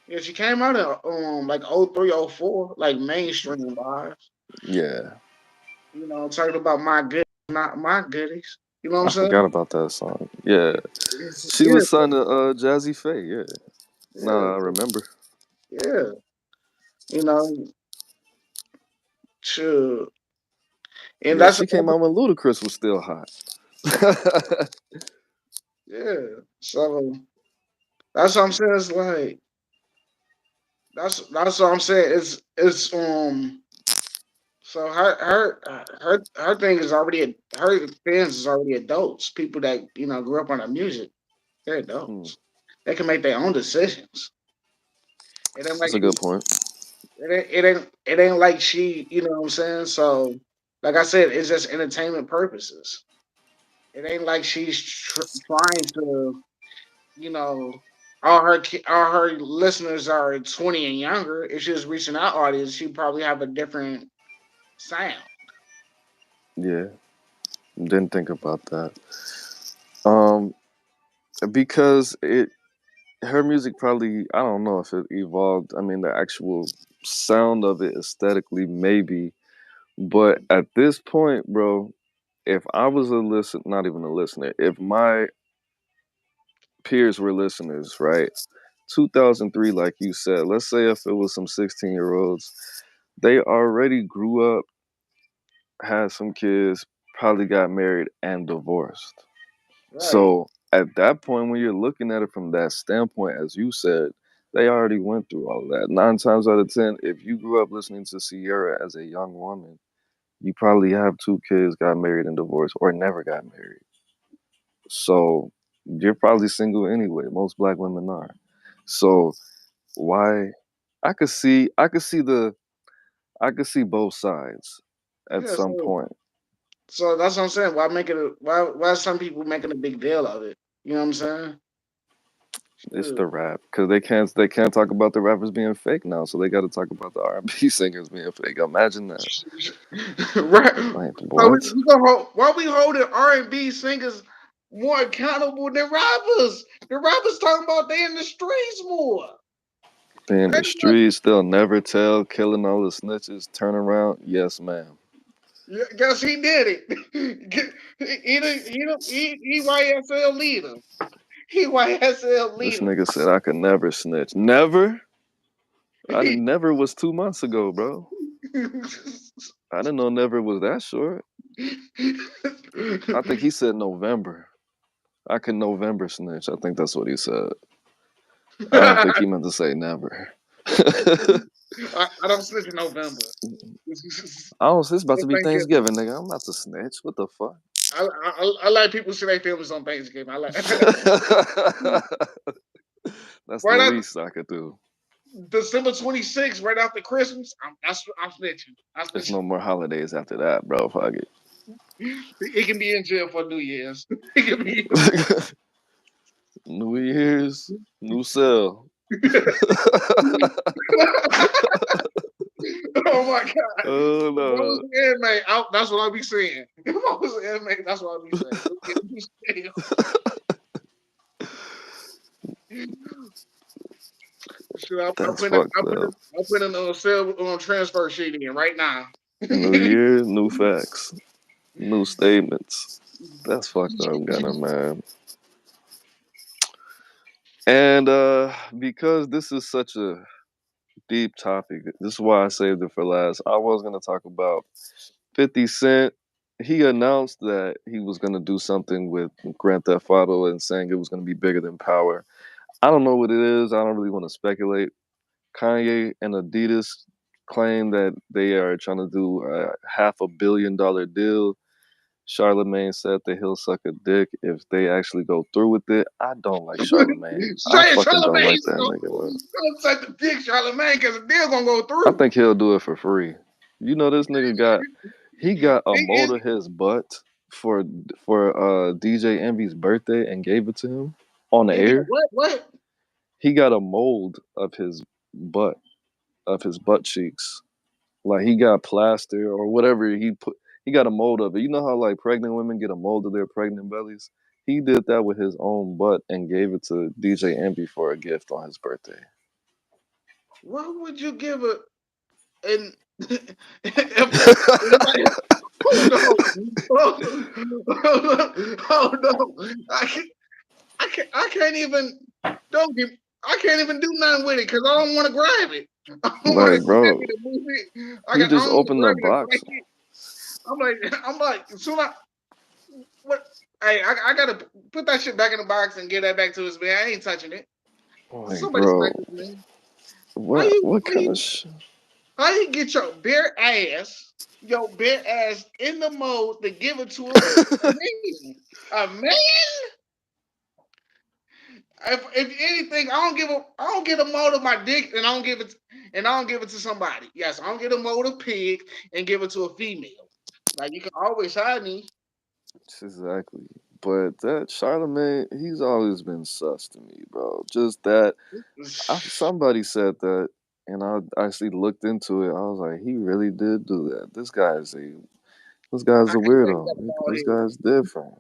yeah, she came out in like 03, 04, like mainstream wise. Yeah, Talking about my good, not my goodies. You know what I'm I saying? forgot about that song. Yeah, she Yeah, was signed to Jazzy Faye. Yeah, yeah, now I remember. yeah. You know, sure. And Yeah, that's she came out when Ludacris was still hot. yeah. So that's what I'm saying. It's like that's what I'm saying. It's. So her thing is already her fans is already adults. People that grew up on her music. They're Hmm, adults. They can make their own decisions. It ain't like that's a good point. it ain't like she. You know what I'm saying? So like I said, it's just entertainment purposes. It ain't like she's trying to. You know. All her listeners are 20 and younger. If she was reaching our audience, she'd probably have a different sound. Yeah, didn't think about that. Um, because her music probably, I don't know if it evolved. I mean, the actual sound of it aesthetically maybe, but at this point, bro, if I was a listen, not even a listener, if my peers were listeners, right? 2003, like you said, let's say if it was some 16-year-olds, they already grew up, had some kids, probably got married and divorced. Right. So at that point, when you're looking at it from that standpoint, as you said, they already went through all of that. 9 times out of 10, if you grew up listening to Sierra as a young woman, you probably have two kids, got married and divorced, or never got married. So you're probably single anyway. Most black women are. So why? I could see both sides at Yeah. some So point. So that's what I'm saying. Why make it? Why some people making a big deal of it? You know what I'm saying? It's Shoot. the rap because they can't talk about the rappers being fake now, so they got to talk about the R&B singers being fake. Imagine that. Right? Like what? Why we holding R&B singers more accountable than rappers? The rappers talking about they in the streets more. They in They the streets, they'll never tell, killing all the snitches. Turn around, yes, ma'am. guess he did it. He YSL leader. He YSL This leader. nigga said I could never snitch. Never. I didn't. Never was 2 months ago, bro. I didn't know never was that short. I think he said November. I can November snitch. I think that's what he said. I don't think he meant to say never. I don't snitch in November. Oh, it's about On to be Thanksgiving. Thanksgiving, nigga. I'm about to snitch. What the fuck? I like people see their feelings on Thanksgiving. I like That's the right after least I could do. December 26th, right after Christmas. I'm snitching. I'm There's snitching. no more holidays after that, bro. Fuck it. He can be in jail for New Year's. He can be. New Year's, new cell. Oh my god! Oh If I was no. an inmate, that's what I'd be saying. If I was an inmate, that's what I'd be saying. Let's get him in jail. Should That's fucked up. I put in a cell on transfer sheet in right now. New year, new facts, new statements. That's fucked up, Gunner, man. And because this is such a deep topic, this is why I saved it for last. I was gonna talk about 50 Cent. He announced that he was gonna do something with Grand Theft Auto and saying it was gonna be bigger than Power. I don't know what it is. I don't really want to speculate. Kanye and Adidas claim that they are trying to do a $500 million deal. Charlemagne said that he'll suck a dick if they actually go through with it. I don't like Charlemagne. I Say fucking don't Charlemagne, like that nigga, man. don't suck the dick, Charlemagne, because the deal gonna go I through. think he'll do it for free. You know, this nigga got a He mold is of his butt for DJ Envy's birthday and gave it to him on the he got air. what? He got a mold butt of his butt cheeks. Like he got plaster or whatever he got a mold of it. You know how like pregnant women get a mold of their pregnant bellies? He did that with his own butt and gave it to DJ Envy for a gift on his birthday. What would you give a and if I, oh no, oh no, I can't even don't give I can't even do nothing with it because I don't want to grab it. I don't want to Like, grab bro, it and move it. he I just don't want to opened the grab it and box. break it. I'm like, soon I what? Hey, I gotta put that shit back in the box and give that back to his man. I ain't touching it. Like, Somebody bro, smack this man. what kind of How you get your bare ass in the mold to give it to a man? A man? If anything, I don't get a mold of my dick and I don't give it to somebody. Yes, I don't get a mold of pig and give it to a female. Like you can always hide me. exactly? But that Charlemagne, he's always been sus to me, bro. Just that somebody said that, and I actually looked into it. I was like, he really did do that. This guy's I a hate that he got a weirdo. bald This head. guy's different.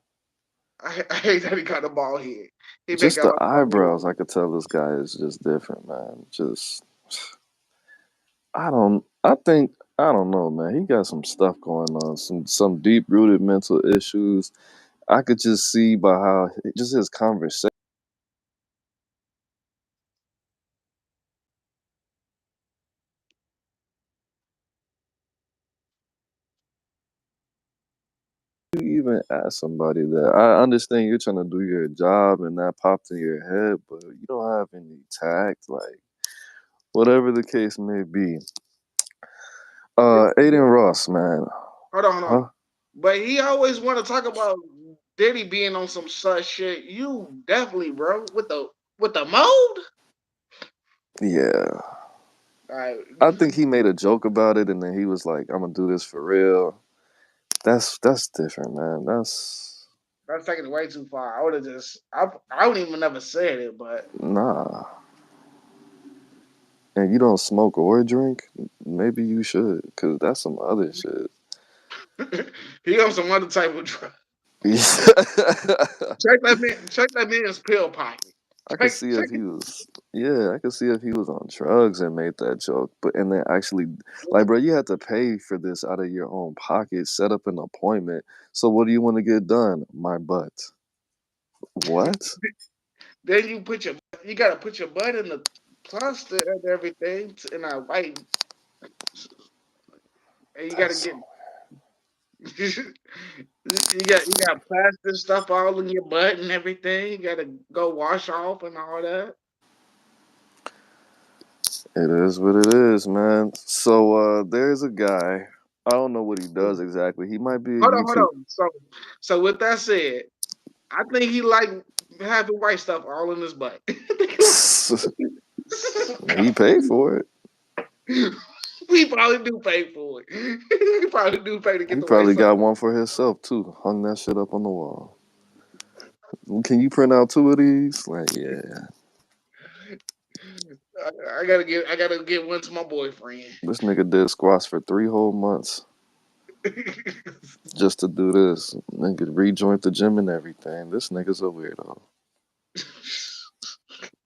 I hate that he got a bald head. He been Just got the a bald eyebrows, I head. could tell this guy is just different, man. Just I don't know, man. He got some stuff going on, some deep rooted mental issues. I could just see by how just his conversation. You even ask somebody that. I understand you're trying to do your job and that popped in your head, but you don't have any tact, like whatever the case may be. Aiden Ross, man. Hold on. Huh? But he always want to talk about Diddy being on some such shit. You definitely, bro, with the mold. Yeah. Like, I think he made a joke about it and then he was like, I'm gonna do this for real. That's different, man. That's that's taking it way too far. I would have I wouldn't even never said it, but nah. And you don't smoke or drink, maybe you should, cause that's some other shit. he on some other type of drug. Yeah. Check that man's pill pocket. I could see Check if he was, yeah, I could see if he was on drugs and made that joke. But and then actually, like, bro, you had to pay for this out of your own pocket, set up an appointment. So what do you want to get done? My butt. it. What? Then you gotta put your butt in the cluster and everything in a white, and you gotta That's get you got plastic stuff all in your butt and everything. You gotta go wash off and all that. it is what it is, man. So there's a guy. I don't know what he does exactly. He might be a Hold YouTube. on. So with that said, I think he like having white stuff all in his butt. He paid for it. He probably do pay for it. He probably do pay to get He the white probably stuff. got one for himself too. Hung that shit up on the wall. Can you print out two of these? Like, yeah. I gotta give one to my boyfriend. This nigga did squats for 3 whole months just to do this. Nigga rejoined the gym and everything. This nigga's a weirdo.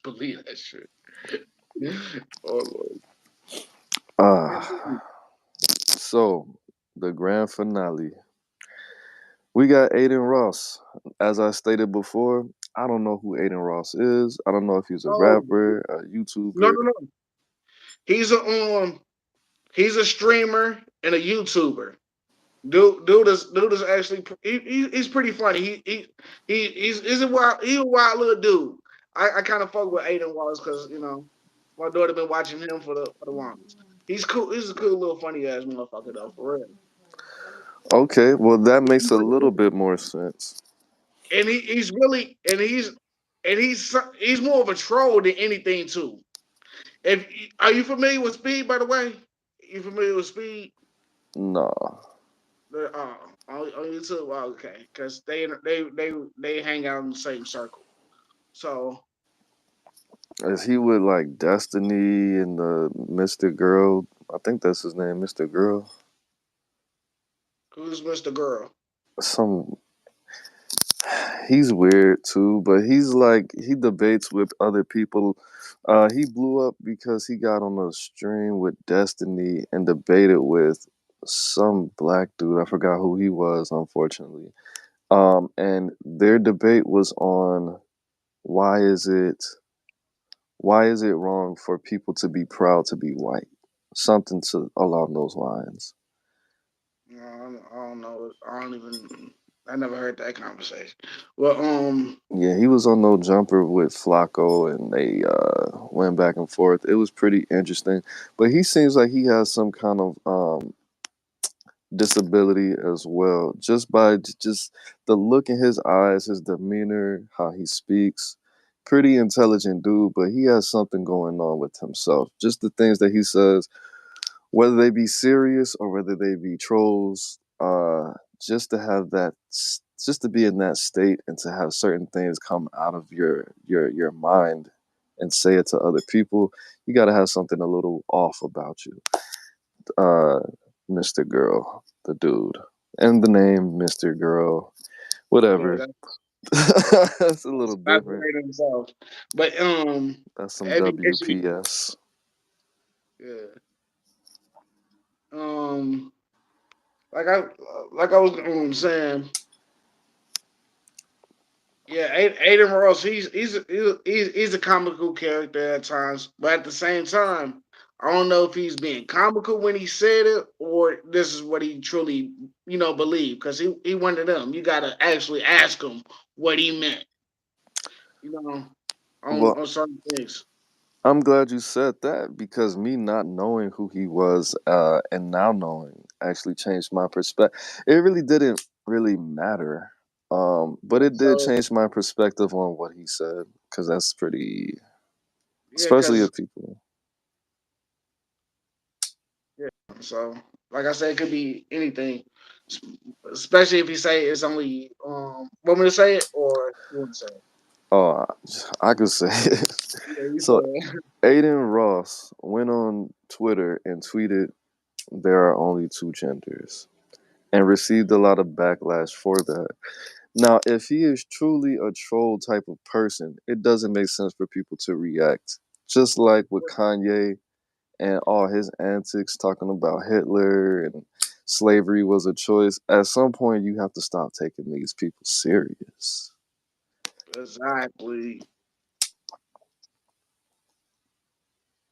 Believe that shit. Oh Lord. Ah, so the grand finale. We got Aiden Ross. As I stated before, I don't know who Aiden Ross is. I don't know if he's a Oh rapper, a no YouTuber. no no. He's a he's a streamer and a YouTuber. Dude is actually he's pretty funny. He's a wild little dude. I kind of fuck with Aiden Wallace because my daughter been watching him for the longest. He's cool. He's a cool little funny ass motherfucker though, for real. Okay, well that makes a little bit more sense. And he's really he's more of a troll than anything too. If Are you familiar with Speed, by the way? You familiar with Speed? Nah. On YouTube. Well, okay, because they hang out in the same circle. So Is he with like Destiny and the Mr. Girl? I think that's his name, Mr. Girl. who's Mr. Girl? Some He's weird too, but he's like he debates with other people. He blew up because he got on a stream with Destiny and debated with some black dude. I forgot who he was, unfortunately. And their debate was on why is it why is it wrong for people to be proud to be white? Something to along those lines. I don't know. I don't even. I never heard that conversation. Well, Yeah, he was on No Jumper with Flacco, and they went back and forth. It was pretty interesting, but he seems like he has some kind of disability as well, just by just the look in his eyes, his demeanor, how he speaks. Pretty intelligent dude, but he has something going on with himself. Just the things that he says, whether they be serious or whether they be trolls, just to have that, just to be in that state and to have certain things come out of your mind and say it to other people, you got to have something a little off about you, uh, Mister Girl, the dude, and the name Mister Girl, yeah, whatever. That's a little that's different. great themselves. But That's some it should be WPS. yeah. Like I was saying, yeah, Aiden Ross, he's a comical character at times, but at the same time, I don't know if he's being comical when he said it or this is what he truly, believe. Because he one of them. You gotta actually ask him what he meant, you know, Well, on certain things. I'm glad you said that because me not knowing who he was and now knowing actually changed my perspective. It really didn't really matter, but it did So change my perspective on what he said because that's pretty, yeah, especially because if people. yeah, so like I said, it could be anything, s- especially if you say it's only want me to say it or you want to say it. Oh, I could say it. Yeah, you So said it. Aiden Ross went on Twitter and tweeted, "There are only two genders," and received a lot of backlash for that. Now, if he is truly a troll type of person, it doesn't make sense for people to react. Just like with Kanye and all his antics talking about Hitler and slavery was a choice, at some point you have to stop taking these people serious. Exactly.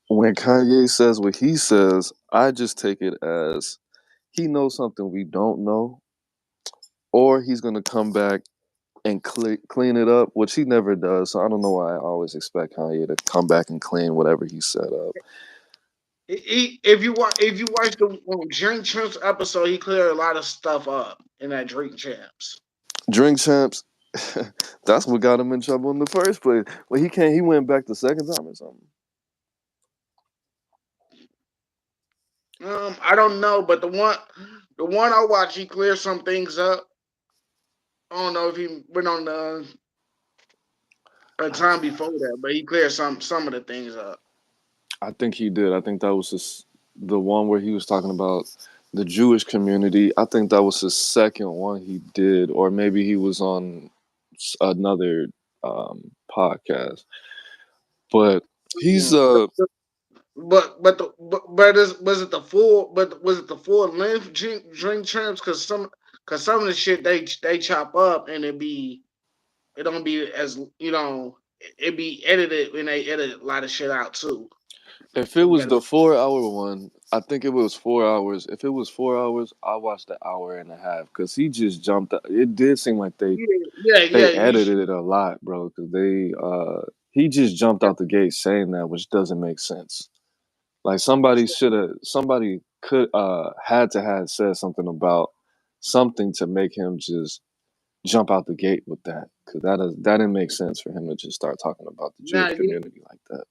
When Kanye says what he says, I just take it as he knows something we don't know, or he's going to come back and clean it up, which he never does. So I don't know why I always expect Kanye to come back and clean whatever he set up. If you watch the Drink Champs episode, he cleared a lot of stuff up in that Drink Champs. Drink champs, that's what got him in trouble in the first place. Well, he can't. He went back the second time or something. I don't know, but the one I watched, he cleared some things up. I don't know if he went on the a I, time before that, but he cleared some of the things up. I think he did. I think that was the one where he was talking about the Jewish community. I think that was his second one he did, or maybe he was on another podcast. But he's Mm. Was it the full? But was it the full length drink champs? Because some of the shit they chop up and it don't be as it be edited when they edit a lot of shit out too. if it So you was gotta the 4 hour one, I think it was 4 hours. If it was 4 hours, I watched the hour and a half because he just jumped. It did seem like yeah yeah they yeah you should, edited it a lot, bro. Because he just jumped out the gate saying that, which doesn't make sense. Like somebody could had to have said something about something to make him just jump out the gate with that because that didn't make sense for him to just start talking about the nah, Jewish community like that.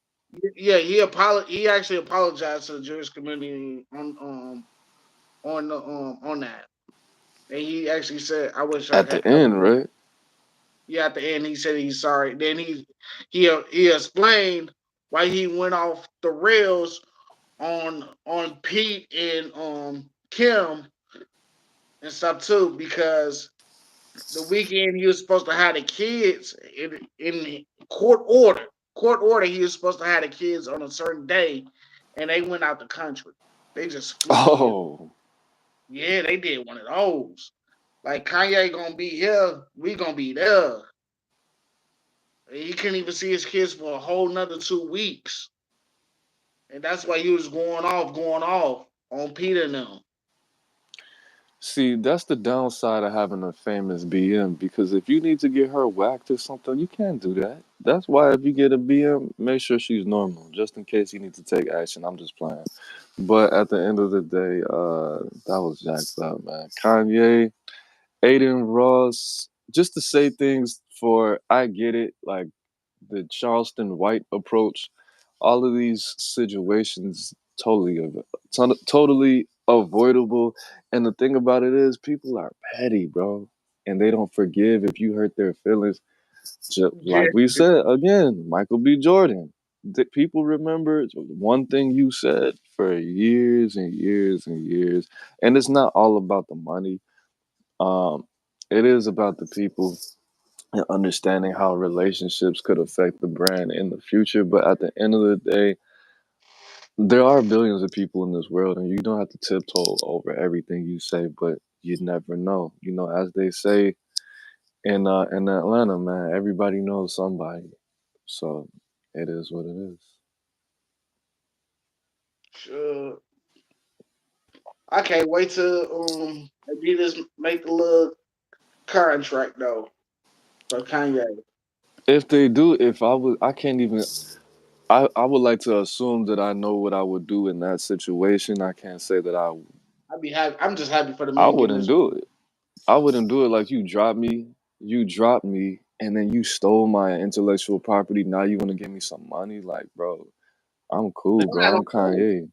yeah, he actually apologized to the Jewish community on that. And he actually said, "I wish I At had." the end, right? Yeah, at the end, he said he's sorry. Then he explained why he went off the rails on Pete and Kim and stuff too, because the weekend he was supposed to have the kids in court order. Court order, he was supposed to have the kids on a certain day, and they went out the country. They just flew the kids. Oh, Yeah, they did one of those. Like Kanye gonna be here, we gonna be there. He couldn't even see his kids for a whole nother 2 weeks, and that's why he was going off on Peter and them. see, that's the downside of having a famous BM because if you need to get her whacked or something, you can't do that. That's why if you get a BM, make sure she's normal, just in case you need to take action. I'm just playing. But at the end of the day, that was jacked up, man. Kanye, Aiden Ross, just to say things for I get it, like the Charleston White approach, all of these situations totally avoidable. And the thing about it is, people are petty, bro, and they don't forgive if you hurt their feelings. Just Yeah, like we said again, Michael B. Jordan. People remember one thing you said for years and years and years, and it's not all about the money. Um, it is about the people and understanding how relationships could affect the brand in the future. But at the end of the day, there are billions of people in this world, and you don't have to tiptoe over everything you say, but you never know. You know, as they say in Atlanta, man, everybody knows somebody. So it is what it is. sure. I can't wait to Adidas make the little contract though for Kanye. If they do, if I would, I can't even. I would like to assume that I know what I would do in that situation. I can't say that I'd be happy. I'm just happy for the I man getting wouldn't this. do it. I wouldn't do it like you dropped me, and then you stole my intellectual property. Now you want to give me some money, like, bro, I'm They cool, don't have bro. no I'm choice. Kanye.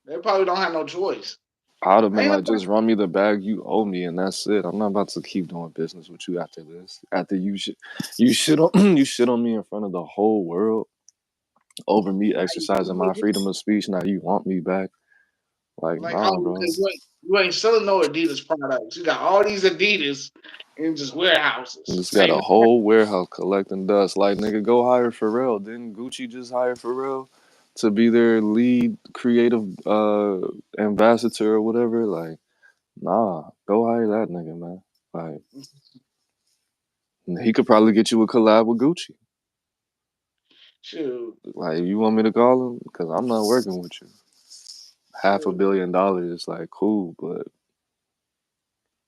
They probably don't have no choice. I'd have been Ain't like, nobody. just run me the bag you owe me, and that's it. I'm not about to keep doing business with you after this. After you shit on you shit on me in front of the whole world over me exercising my freedom of speech. Now you want me back? Like, Like, nah, oh, bro. because you ain't selling no Adidas products. You got all these Adidas in just warehouses. Just got Ain't a whole warehouse collecting dust. Like, nigga, go hire Pharrell. Didn't Gucci just hire Pharrell to be their lead creative ambassador or whatever? Like, nah, go hire that nigga, man. Like, he could probably get you a collab with Gucci. shoot, Like, you want me to call him? Because I'm not working with you. Half a shoot. billion dollars, like, cool, but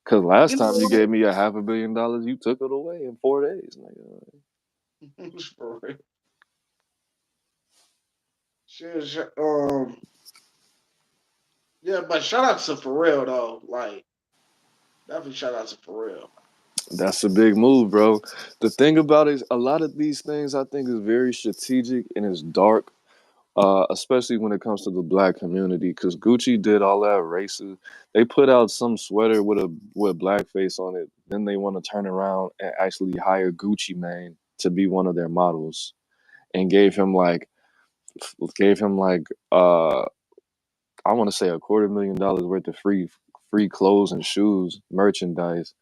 because last You time you know gave me a half $1 billion, you took it away in 4 days, nigga. what? For real. Shit, yeah, but shout out to Pharrell though. Like, definitely shout out to Pharrell. That's a big move, bro. The thing about it is, a lot of these things I think is very strategic and it's dark. Especially when it comes to the black community, because Gucci did all that racist. They put out some sweater with blackface on it. Then they want to turn around and actually hire Gucci Mane to be one of their models, and gave him like I want to say $250,000 worth of free clothes and shoes, merchandise.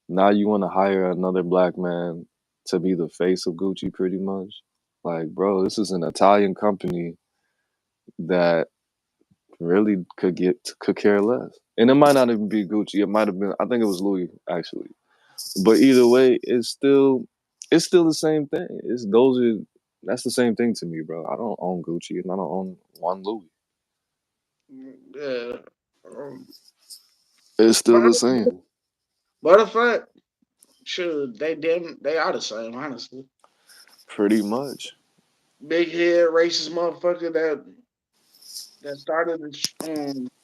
Now you want to hire another black man to be the face of Gucci, pretty much. Like, bro, this is an Italian company that really could care less. And it might not even be Gucci. It might have been. I think it was Louis actually. But either way, it's still the same thing. It's those are That's the same thing to me, bro. I don't own Gucci and I don't own one Louis. Yeah. Um, It's still but the same, but of fact, sure, they are the same, honestly. pretty much. Big head racist motherfucker that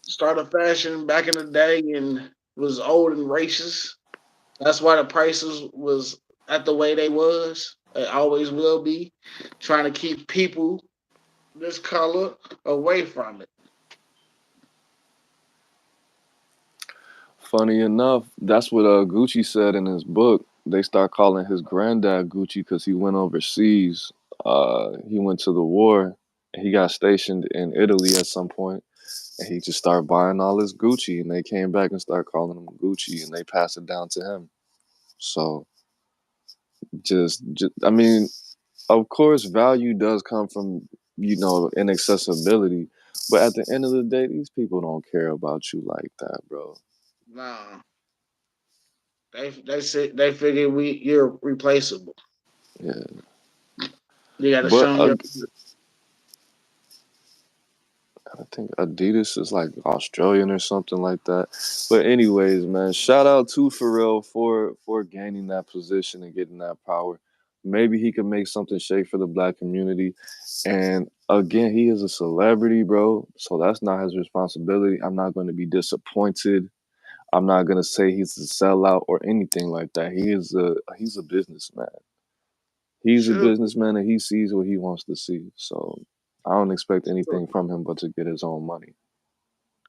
started fashion back in the day and was old and racist. That's why the prices was at the way they was. It always will be, trying to keep people this color away from it. Funny enough, that's what Gucci said in his book. They start calling his granddad Gucci because he went overseas. He went to the war and he got stationed in Italy at some point, and he just started buying all his Gucci. And they came back and started calling him Gucci, and they passed it down to him. So just I mean, of course, value does come from inaccessibility, but at the end of the day, these people don't care about you like that, bro. Nah, they figure you're replaceable. Yeah, You got to but show them your. I think Adidas is like Australian or something like that. But anyways, man, shout out to Pharrell for gaining that position and getting that power. Maybe he could make something shake for the black community. And again, he is a celebrity, bro. So that's not his responsibility. I'm not going to be disappointed. I'm not going to say he's a sellout or anything like that. He's a businessman. He's a Sure. businessman and he sees what he wants to see. So I don't expect anything from him but to get his own money.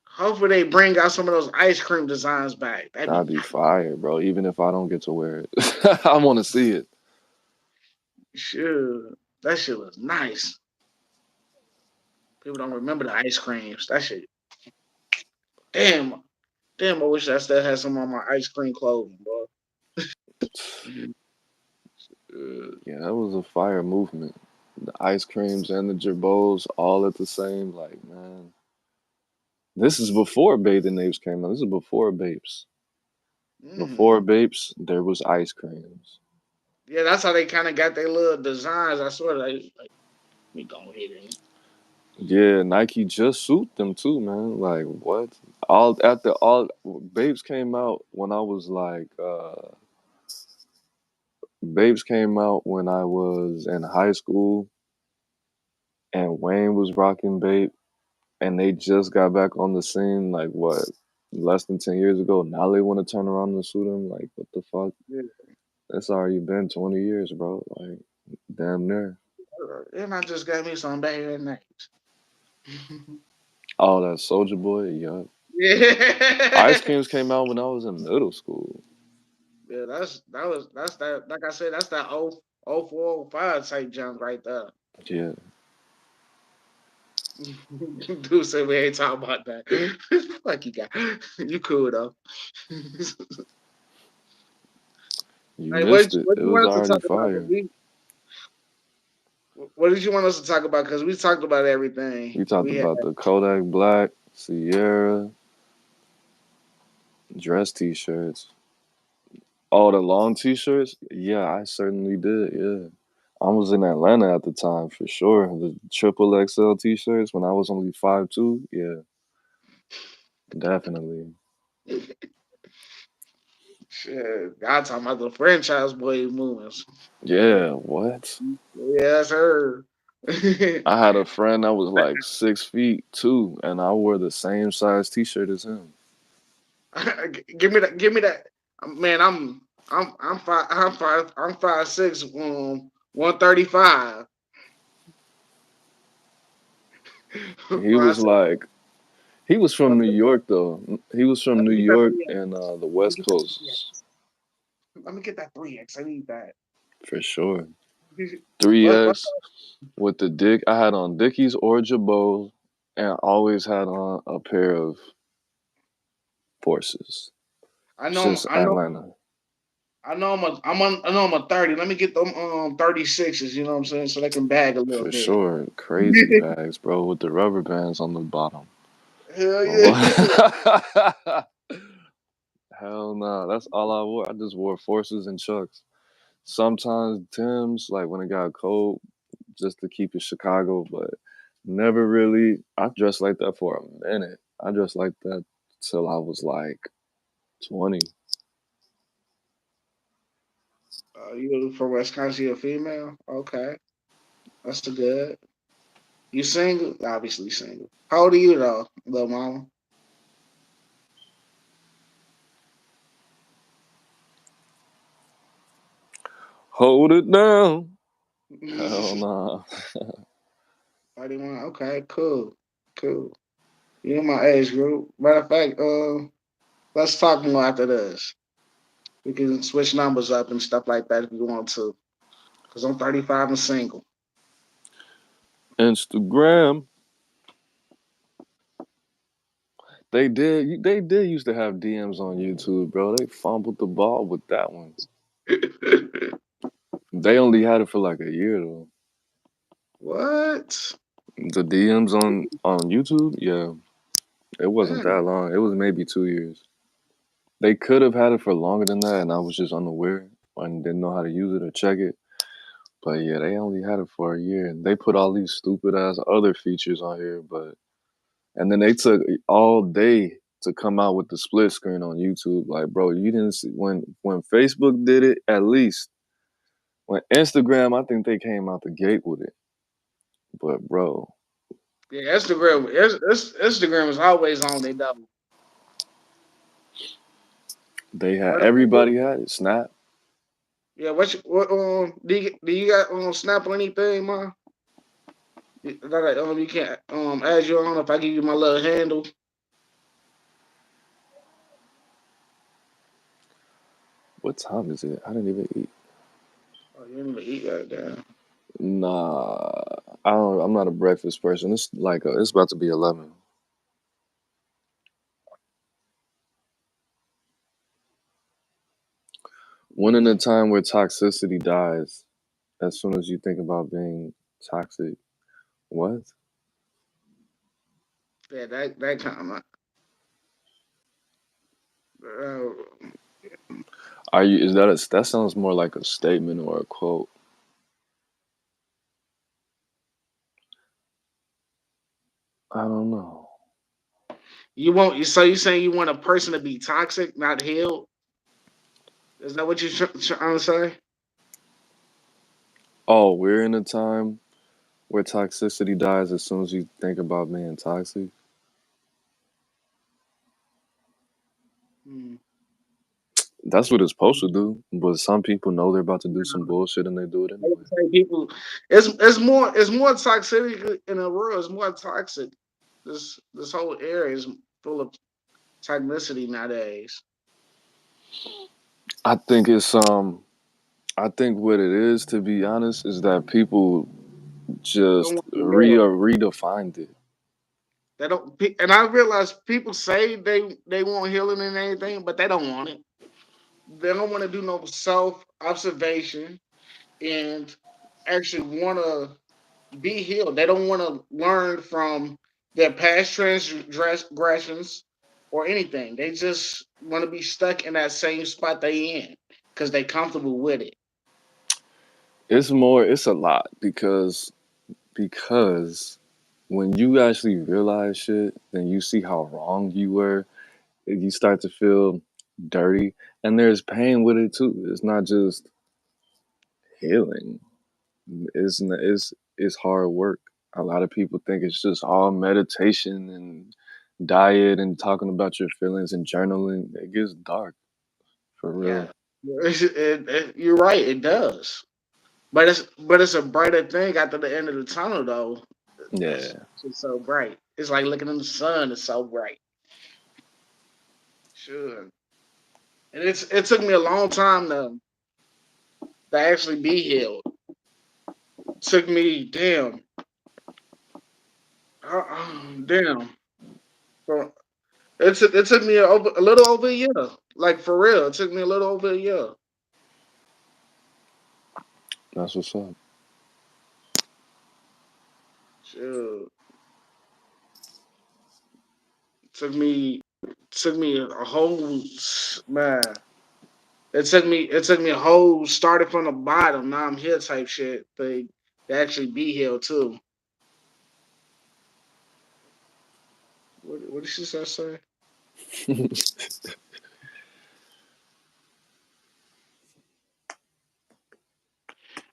Hopefully they bring out some of those ice cream designs back. That'd be That'd be nice. fire, bro. Even if I don't get to wear it, I want to see it. Sure. That shit was nice. People don't remember the ice creams. That shit. Damn. Damn, I wish I still had some on my ice cream clothing, bro. Yeah, that was a fire movement. The ice creams and the gerbos all at the same. Like, man, this is before Bathing Apes came out. This is before Babes. Mm. Before Babes, there was ice creams. Yeah, that's how they kind of got their little designs. I swear, like we go ahead and Yeah, Nike just sued them too, man. Like, what? All Babes came out when I was like Babes came out when I was in high school, and Wayne was rocking Babe, and they just got back on the scene like what, less than 10 years ago. Now they want to turn around and sue them. Like, what the fuck? yeah. That's already been 20 years, bro. Like, damn near. And I just got me some bad names. Oh, that Soldier Boy, yeah. Ice Yeah. creams came out when I was in middle school. Yeah, that's that. Like I said, that's that 0405 type junk right there. Yeah, Dude said we ain't talking about that. Fuck you, guy. You cool though. you Hey, missed it. what It you was want us to already talk about? 'Cause fire. what did you want us to talk about? Because we talked about everything. We talked We had about the Kodak Black, Sierra, dress t-shirts. Oh, the long t-shirts? Yeah, I certainly did. Yeah. I was in Atlanta at the time for sure. The triple XL t-shirts when I was only 5'2". Yeah, definitely. shit. God talking about the franchise boy movements. Yeah, what? Yeah, sir. I had a friend that was like 6 feet too, and I wore the same size t-shirt as him. Give me that. Give me that. Man, I'm 5'6", 135. He I was said, like, he was let from New me get York though. He was from let New me get that York 3X. and the Let me West get that Coast 3X. Let me get that 3X. I need that. for sure. What? 3X with the dick. I had on Dickies or Jabot, and I always had on a pair of Forces. I It's know. just I know. Atlanta I know. I know. I'm a 30. Let me get them 36s. You know what I'm saying? So they can bag a little for bit. sure. Crazy bags, bro, with the rubber bands on the bottom. Hell But yeah. what? Hell no, that's all I wore. I just wore Forces and Chucks. Sometimes Tim's, like when it got cold, just to keep it Chicago, but never really. I dressed like that for a minute. I dressed like that till I was like 20. You from Wisconsin? A female? Okay, that's good. You single? Obviously single. How old are you though, little mama? Hold it down. Hell nah. 31. Okay, cool, cool. You in my age group. Matter of fact, let's talk more after this. We can switch numbers up and stuff like that if you want to. Cause I'm 35 and single. Instagram. They did used to have DMs on YouTube, bro. They fumbled the ball with that one. They only had it for like a year though. What? The DMs on YouTube, yeah, it wasn't Damn. that long. It was maybe 2 years. They could have had it for longer than that, and I was just unaware and didn't know how to use it or check it. But yeah, they only had it for a year, and they put all these stupid ass other features on here. But and then they took all day to come out with the split screen on YouTube. Like, bro, you didn't see when Facebook did it. At least when Instagram, I think they came out the gate with it. But bro, Yeah, Instagram. Instagram is always on. They double. they had Matter of fact, everybody had it. Snap. yeah. What do you got Snap or anything, man? You can't add you on if I give you my little handle. What time is it? I didn't even eat. Oh, you didn't even eat right there. Nah, I don't. I'm not a breakfast person. It's like it's about to be 11. When in a time where toxicity dies, as soon as you think about being toxic, what Yeah, that kind of. are you? Is that that sounds more like a statement or a quote? I don't know. You want so you saying you want a person to be toxic, not healed? Is that what you're trying to say? Oh, we're in a time where toxicity dies as soon as you think about being toxic. Hmm. That's what it's supposed to do. But some people know they're about to do some bullshit and they do it I anyway. would say people, it's more toxic in the world. It's more toxic. This whole area is full of toxicity nowadays. I think it's I think what it is, to be honest, is that people They don't just want to be healed. redefined it. They don't, and I realize people say they want healing and anything, but they don't want it. They don't want to do no self observation and actually want to be healed. They don't want to learn from their past transgressions or anything. They just want to be stuck in that same spot they in because they comfortable with it. It's more, it's a lot because when you actually realize shit, then you see how wrong you were. You start to feel dirty, and there's pain with it too. It's not just healing. It's hard work. A lot of people think it's just all meditation and diet and talking about your feelings and journaling. It gets dark for Yeah, real. you're right. It does, but it's a brighter thing after the end of the tunnel though. Yeah, It's so bright. It's like looking in the sun. It's so bright. Sure. And it took me a long time to actually be healed. Took me damn. So it took me a little over a year. Like for real, it took me a little over a year. that's what's up. Sure. Took me a whole man. It took me a whole started from the bottom. Now I'm here type shit. They actually be healed too. What did she say?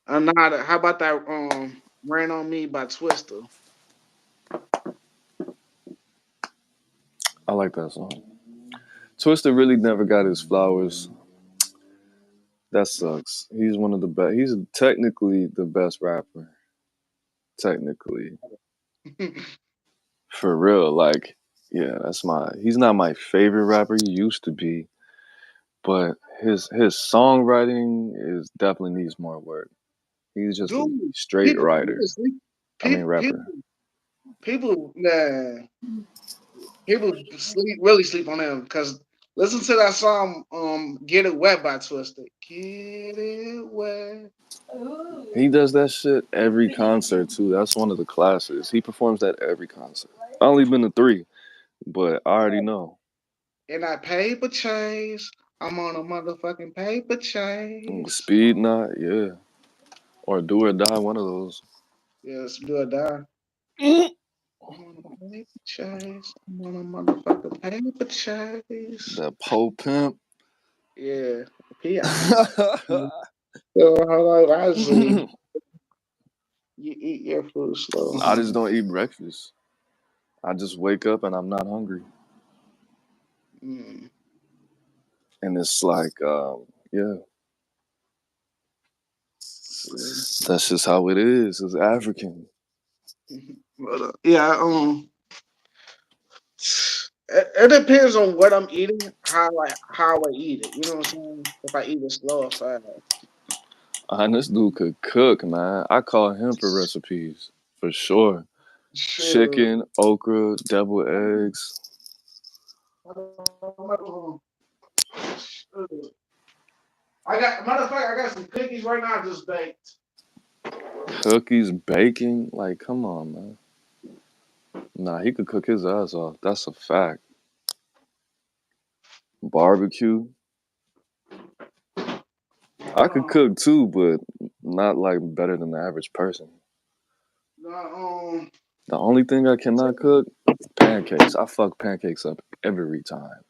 Nah, how about that Rain on Me by Twister? I like that song. Twister really never got his flowers. That sucks. He's one of the best. He's technically the best rapper. Technically, for real. Like, yeah, that's my. He's not my favorite rapper. He used to be, but his songwriting is definitely needs more work. He's just a Dude, straight people writer. sleep. I mean, People, rapper. nah, people really sleep on him because listen to that song, "Get It Wet" by Twister. Get it wet. He does that shit every concert too. That's one of the classes. He performs that every concert. I only been to three, but I already know. And I paper chase. I'm on a motherfucking paper chase. Speed Knot, yeah, or Do or Die, one of those. Yes, do or die. The I'm on a paper chase. I'm on a motherfucking paper chase. Po Pimp. Yeah, P.I. So, hold on, honestly, you eat your food slow, I just huh? don't eat breakfast. I just wake up and I'm not hungry, Mm. and it's like, yeah, Sure. that's just how it is. It's African. Yeah, it depends on what I'm eating, how I eat it. You know what I'm saying? If I eat it slow or fast. And this dude could cook, man. I call him for recipes for sure. Sure. Chicken, okra, deviled eggs, I got matter of fact, I got some cookies right now just baked. cookies, bacon. Like, come on, man. Nah, he could cook his ass off. That's a fact. Barbecue. I could Um, cook too, but not like better than the average person. um, The only thing I cannot cook, pancakes. I fuck pancakes up every time.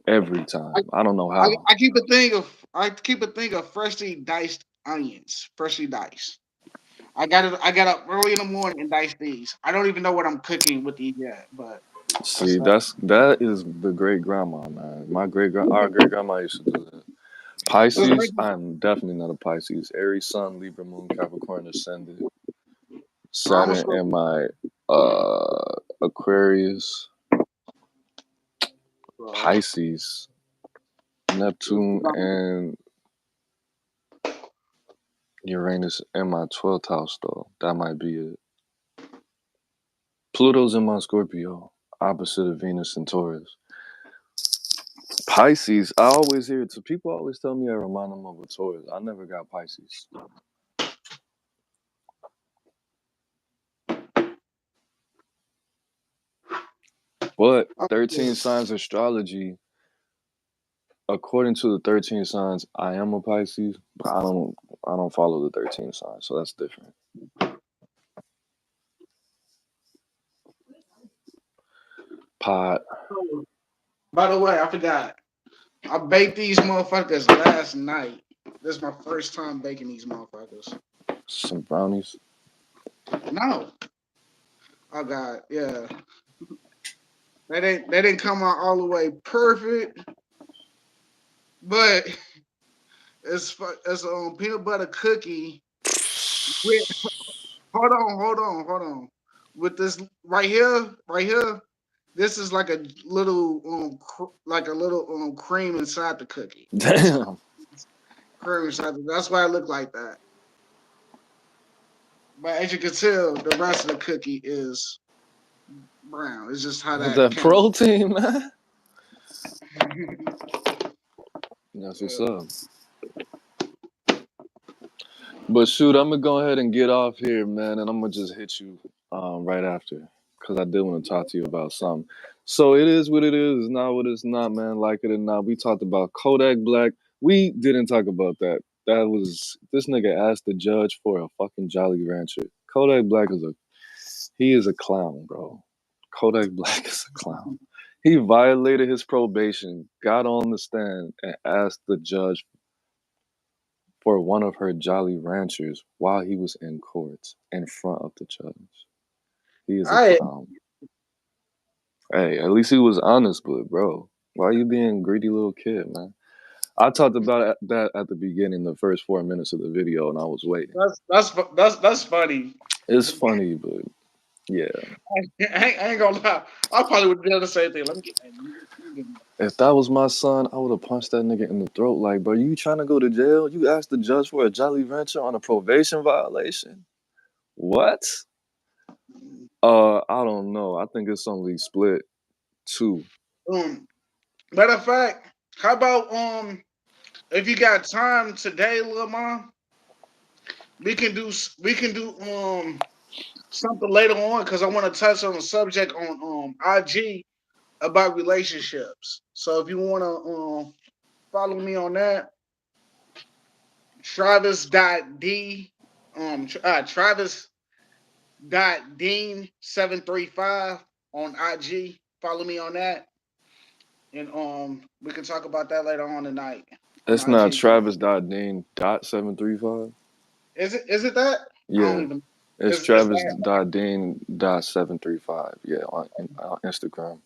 Every I, time. I don't know I how. I keep a thing of freshly diced onions, freshly diced. I got up early in the morning and diced these. I don't even know what I'm cooking with these yet, but See, that's that is the great grandma, man. Our great grandma used to do that. that's Pisces, right. I'm definitely not a Pisces. Aries, Sun, Libra, Moon, Capricorn, Ascendant, I'm a Saturn, Scorpio. and my Aquarius, Pisces, Neptune, and Uranus in my 12th house, though. That might be it. Pluto's in my Scorpio, opposite of Venus and Taurus. Pisces, I always hear it. So people always tell me I remind them of a Taurus. I never got Pisces. But 13 signs astrology, according to the 13 signs, I am a Pisces, but I don't follow the 13 signs, so that's different. Pot. By the way, I forgot. I baked these motherfuckers last night. This is my first time baking these motherfuckers. Some brownies. No, I got yeah. They didn't come out all the way perfect, but it's peanut butter cookie with hold on. with this right here. This is like a little like a little cream inside the cookie. That's all. Damn. Cream inside. That's why it looked like that. But as you can tell, the rest of the cookie is brown. It's just how that That came. protein, man. That's what's Yeah. up. But shoot, I'm gonna go ahead and get off here, man, and I'm gonna just hit you right after because I did want to talk to you about something. So it is what it is. It's not what it's not, man. Like it or not, we talked about Kodak Black. We didn't talk about that. That was this nigga asked the judge for a fucking Jolly Rancher. Kodak Black is a clown, bro. Kodak Black is a clown. He violated his probation, got on the stand, and asked the judge for one of her Jolly Ranchers while he was in court in front of the judge. He is a I clown. Hey, at least he was honest, but bro, why you being greedy little kid, man? I talked about that at the beginning, the first 4 minutes of the video, and I was waiting. that's funny. It's funny, but yeah. I ain't gonna lie. I probably would have done the same thing. Let me get If that was my son, I would have punched that nigga in the throat. Like, bro, you trying to go to jail? You asked the judge for a Jolly Rancher on a probation violation? What? I don't know. I think it's only split two. Matter of fact, how about if you got time today, little mom, we can do something later on because I want to touch on a subject on IG about relationships. So if you want to follow me on that, Travis.D Travis.Dean735 on IG. Follow me on that, and we can talk about that later on tonight on It's not IG. Travis.Dean.735. Is it that? I don't Yeah, even. it's It's that. Travis.Dean.735. Yeah, on Instagram.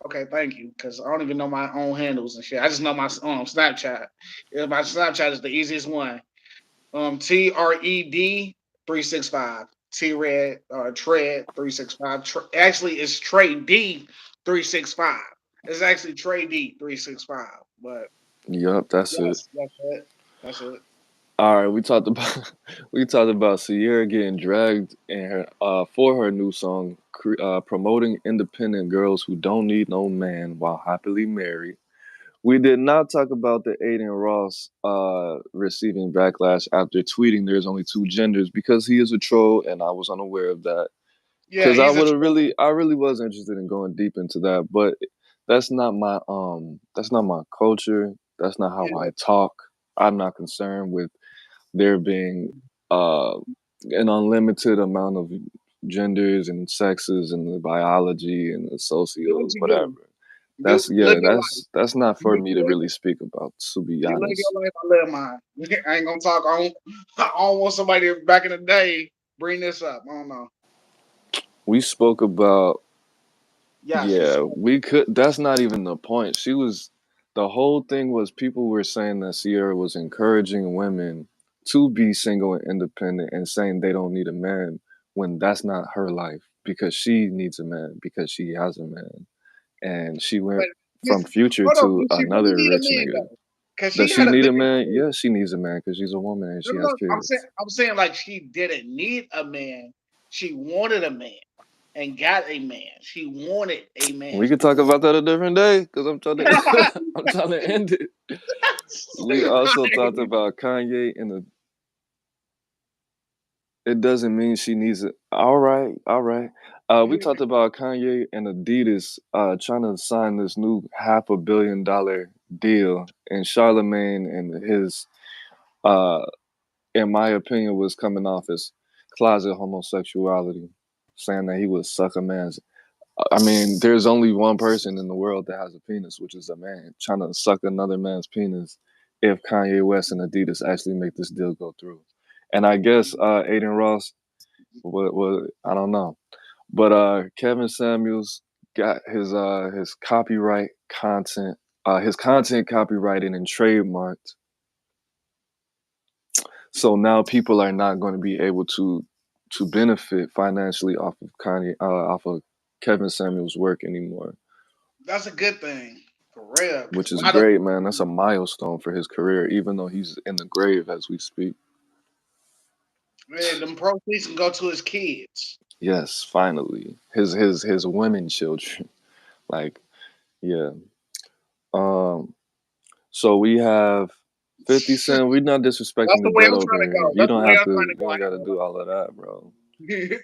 Okay, thank you. Because I don't even know my own handles and shit. I just know my Snapchat. Yeah, my Snapchat is the easiest one. TRED 365. T Red Tread 365. Actually, it's Trade D 365. It's actually Trade D 365. But Yup, that's it. that's it. That's it. All right, we talked about we talked about Sierra getting dragged in her for her new song, promoting independent girls who don't need no man while happily married. We did not talk about the Aiden Ross receiving backlash after tweeting there's only two genders because he is a troll, and I was unaware of that. Yeah, Because I he's a would have troll. I really was interested in going deep into that, but that's not my culture. That's not how Yeah. I talk. I'm not concerned with there being uh, an unlimited amount of genders and sexes and the biology and the Do what socials, you do. whatever. That's Live yeah, your life. that's not for You me to live, really speak about, to be you live honest. your life. I live mine. I ain't gonna talk. I don't want somebody back in the day bring this up. I don't know. We spoke about Yes, we yeah, spoke. we could that's not even the point. She was the whole thing was people were saying that Sierra was encouraging women to be single and independent and saying they don't need a man when that's not her life because she needs a man because she has a man. And she went But from this, Future hold on, to does she really another need a rich man nigga. though? Because she Does she had a need a baby man? too. Yes, she needs a man because she's a woman and No, she no, has no. kids. I'm saying like she didn't need a man. She wanted a man and got a man. She wanted a man. We could talk about that a different day because I'm trying to I'm trying to end it. We also talked about Kanye and the. It doesn't mean she needs it. All right, all right. We talked about Kanye and Adidas trying to sign this new $500 million deal, and Charlemagne and his, uh, in my opinion, was coming off as closet homosexuality, saying that he would suck a man's. I mean, there's only one person in the world that has a penis, which is a man trying to suck another man's penis. If Kanye West and Adidas actually make this deal go through, and I guess Aiden Ross, what I don't know, but Kevin Samuels got his copyright content, his content copyrighted and trademarked. So now people are not going to be able to to benefit financially off of Kevin Samuel's work anymore, That's a good thing for real. Because which a is lot of great, man. That's a milestone for his career, even though he's in the grave as we speak. man, them proceeds can go to his kids. Yes, finally, his women children. Like, yeah. Um. So we have 50 Cent. We're not That's disrespecting the the way I'm dead over trying to here. go. You That's don't the way have I'm to. trying to You go. don't got to do all of that, bro.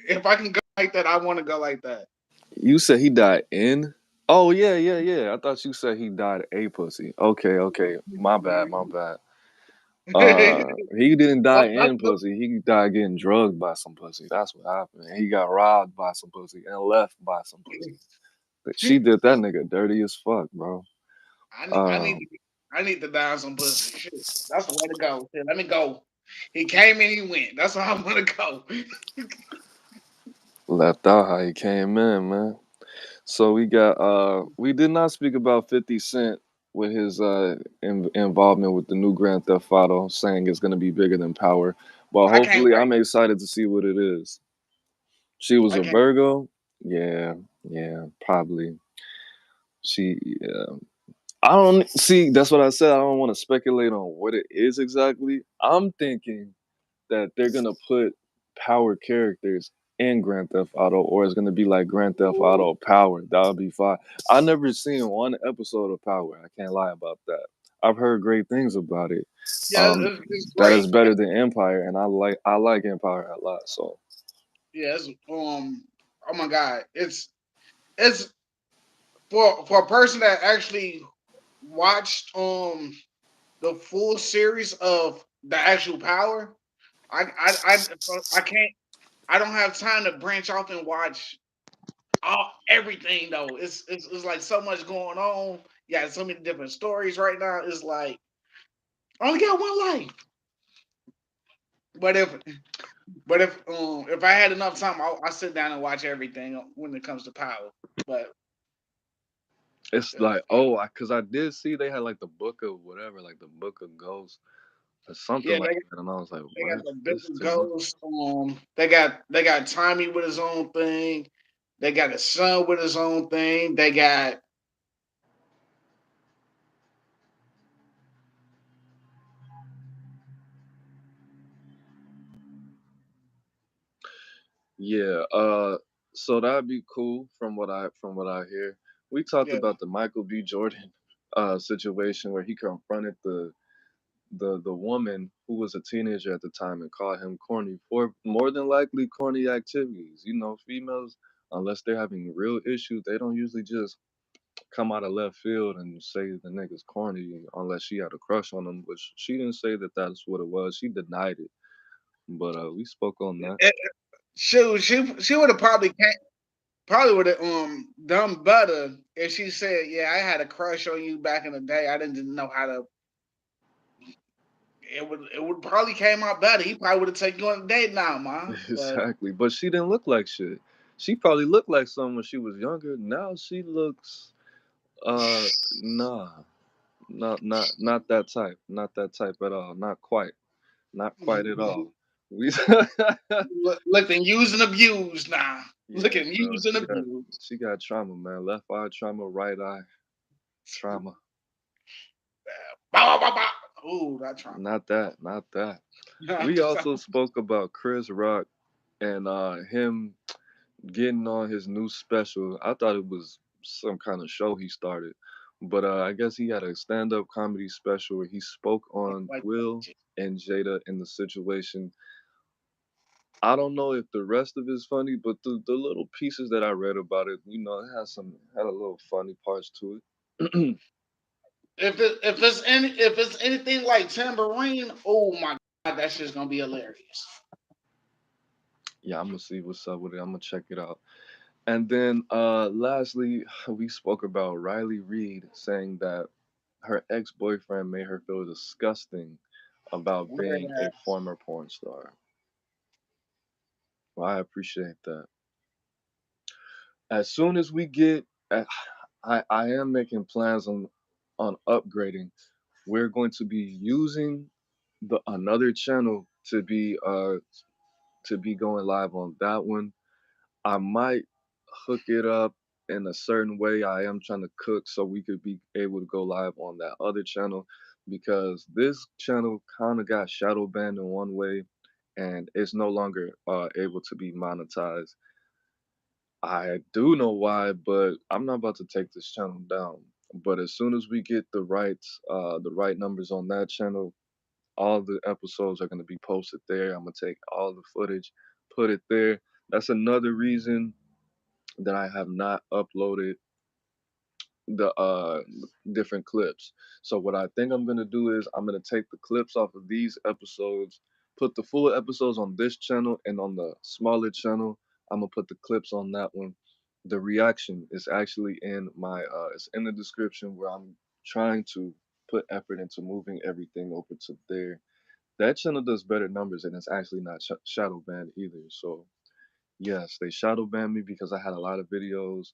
If I can go like that, I want to go like that. You said he died in. Oh yeah, yeah, yeah. I thought you said he died a pussy. Okay, okay. My bad, my bad. He didn't die That's in pussy. He died getting drugged by some pussy. That's what happened. He got robbed by some pussy and left by some pussy. She did that nigga dirty as fuck, bro. I need I need Um, to I need to die on some pussy. Shit. That's the way to go. Shit, let me go. He came and he went. That's how I want to go. left out how he came in, man. So we did not speak about 50 Cent with his involvement with the new Grand Theft Auto, saying it's gonna be bigger than Power. But I can't hopefully, wait. I'm excited to see what it is. She was I a can't. Virgo. Yeah, yeah, probably. Yeah. I don't see. That's what I said. I don't want to speculate on what it is exactly. I'm thinking that they're gonna put power characters in Grand Theft Auto, or it's gonna be like Grand Theft Auto Power. That would be fine. I never seen one episode of Power. I can't lie about that. I've heard great things about it. Yeah, Um, it's that is great. better than Empire, and I like Empire a lot. So Yeah, it's oh my god, it's for a person that actually watched the full series of the actual Power. I can't. I don't have time to branch off and watch all everything though. It's like so much going on. Yeah, so many different stories right now. It's like I only got one life. But if I had enough time, I'll sit down and watch everything when it comes to Power. But it's like, oh, because I did see they had like the book of whatever, like the book of ghosts or something yeah, like that, and I was like, they got what? the This different too much? ghosts. They got Tommy with his own thing. They got his son with his own thing. They got Yeah, so that'd be cool from what I hear. We talked yeah. about the Michael B. Jordan situation where he confronted the woman who was a teenager at the time and called him corny for more than likely corny activities. You know, females, unless they're having real issues, they don't usually just come out of left field and say the nigga's corny unless she had a crush on him, which she didn't say that that's what it was. She denied it. But we spoke on that. It, she would have probably would have done better if she said, "Yeah, I had a crush on you back in the day. I didn't know how to." It would probably came out better. He probably would have taken you on a date now, ma. But Exactly. But she didn't look like shit. She probably looked like someone when she was younger. Now she looks nah. Not that type. Not that type at all. Not quite. Not quite at all. We looked and used and abused now. Look Yeah, and bro. used and She got abused. she got trauma, man. Left eye trauma, right eye trauma. Bah, bah, bah, bah. Ooh, that trauma. Not that, not that. We also spoke about Chris Rock and him getting on his new special. I thought it was some kind of show he started, but I guess he had a stand-up comedy special where he spoke on Like, Will and Jada in the situation. I don't know if the rest of it's funny, but the little pieces that I read about it, it had a little funny parts to it. if it's anything like Tambourine, oh my god, that shit's gonna be hilarious. Yeah, I'm gonna see what's up with it. I'm gonna check it out. And then lastly, we spoke about Riley Reid saying that her ex-boyfriend made her feel disgusting about being a Whereas former porn star. Well, I appreciate that. As soon as we get, I am making plans on upgrading. We're going to be using the another channel to be to be going live on that one. I might hook it up in a certain way. I am trying to cook so we could be able to go live on that other channel because this channel kind of got shadow banned in one way and it's no longer able to be monetized. I do know why, but I'm not about to take this channel down. But as soon as we get the right numbers on that channel, all the episodes are gonna be posted there. I'm gonna take all the footage, put it there. That's another reason that I have not uploaded the different clips. So what I think I'm gonna do is I'm gonna take the clips off of these episodes, put the full episodes on this channel, and on the smaller channel, I'm gonna put the clips on that one. The reaction is actually in my it's in the description where I'm trying to put effort into moving everything over to there. That channel does better numbers and it's actually not shadow banned either. So yes, they shadow banned me because I had a lot of videos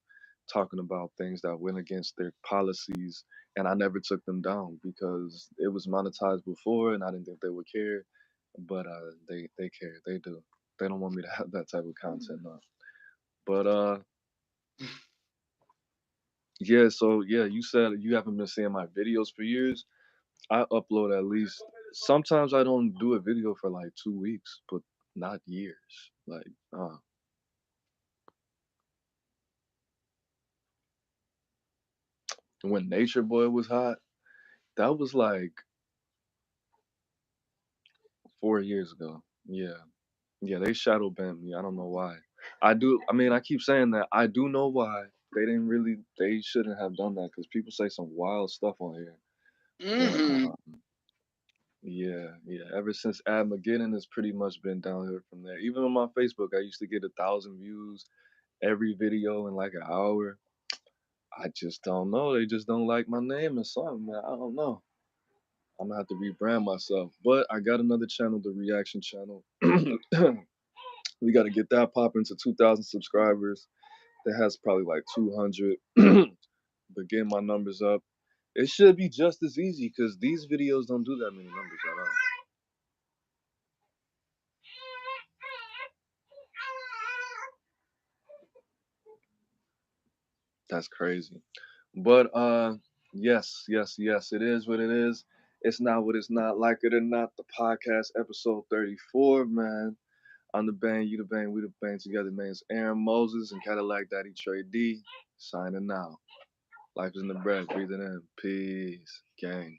talking about things that went against their policies, and I never took them down because it was monetized before, and I didn't think they would care. But they care. They do. They don't want me to have that type of content now. But yeah. So yeah, you said you haven't been seeing my videos for years. I upload at least. Sometimes I don't do a video for like 2 weeks, but not years. Like when Nature Boy was hot, that was like 4 years ago. Yeah. Yeah, they shadow banned me. I don't know why. I do. I mean, I keep saying that. I do know why. They didn't really. They shouldn't have done that because people say some wild stuff on here. But Hmm. yeah, yeah. Ever since Admageddon, it's pretty much been downhill from there. Even on my Facebook, I used to get 1,000 views every video in like an hour. I just don't know. They just don't like my name or something, man. I don't know. I'm gonna have to rebrand myself. But I got another channel, the reaction channel. We got to get that popping to 2,000 subscribers. That has probably like 200. But getting my numbers up, it should be just as easy because these videos don't do that many numbers at all. That's crazy. But yes, yes, yes, it is what it is. It's not what it's not. Like it or not, the podcast episode 34, man. I'm the bang, you the bang, we the bang together, man. It's Aaron Moses and Cadillac Daddy Trey D signing out. Life is in the breath, breathe it in. Peace, gang.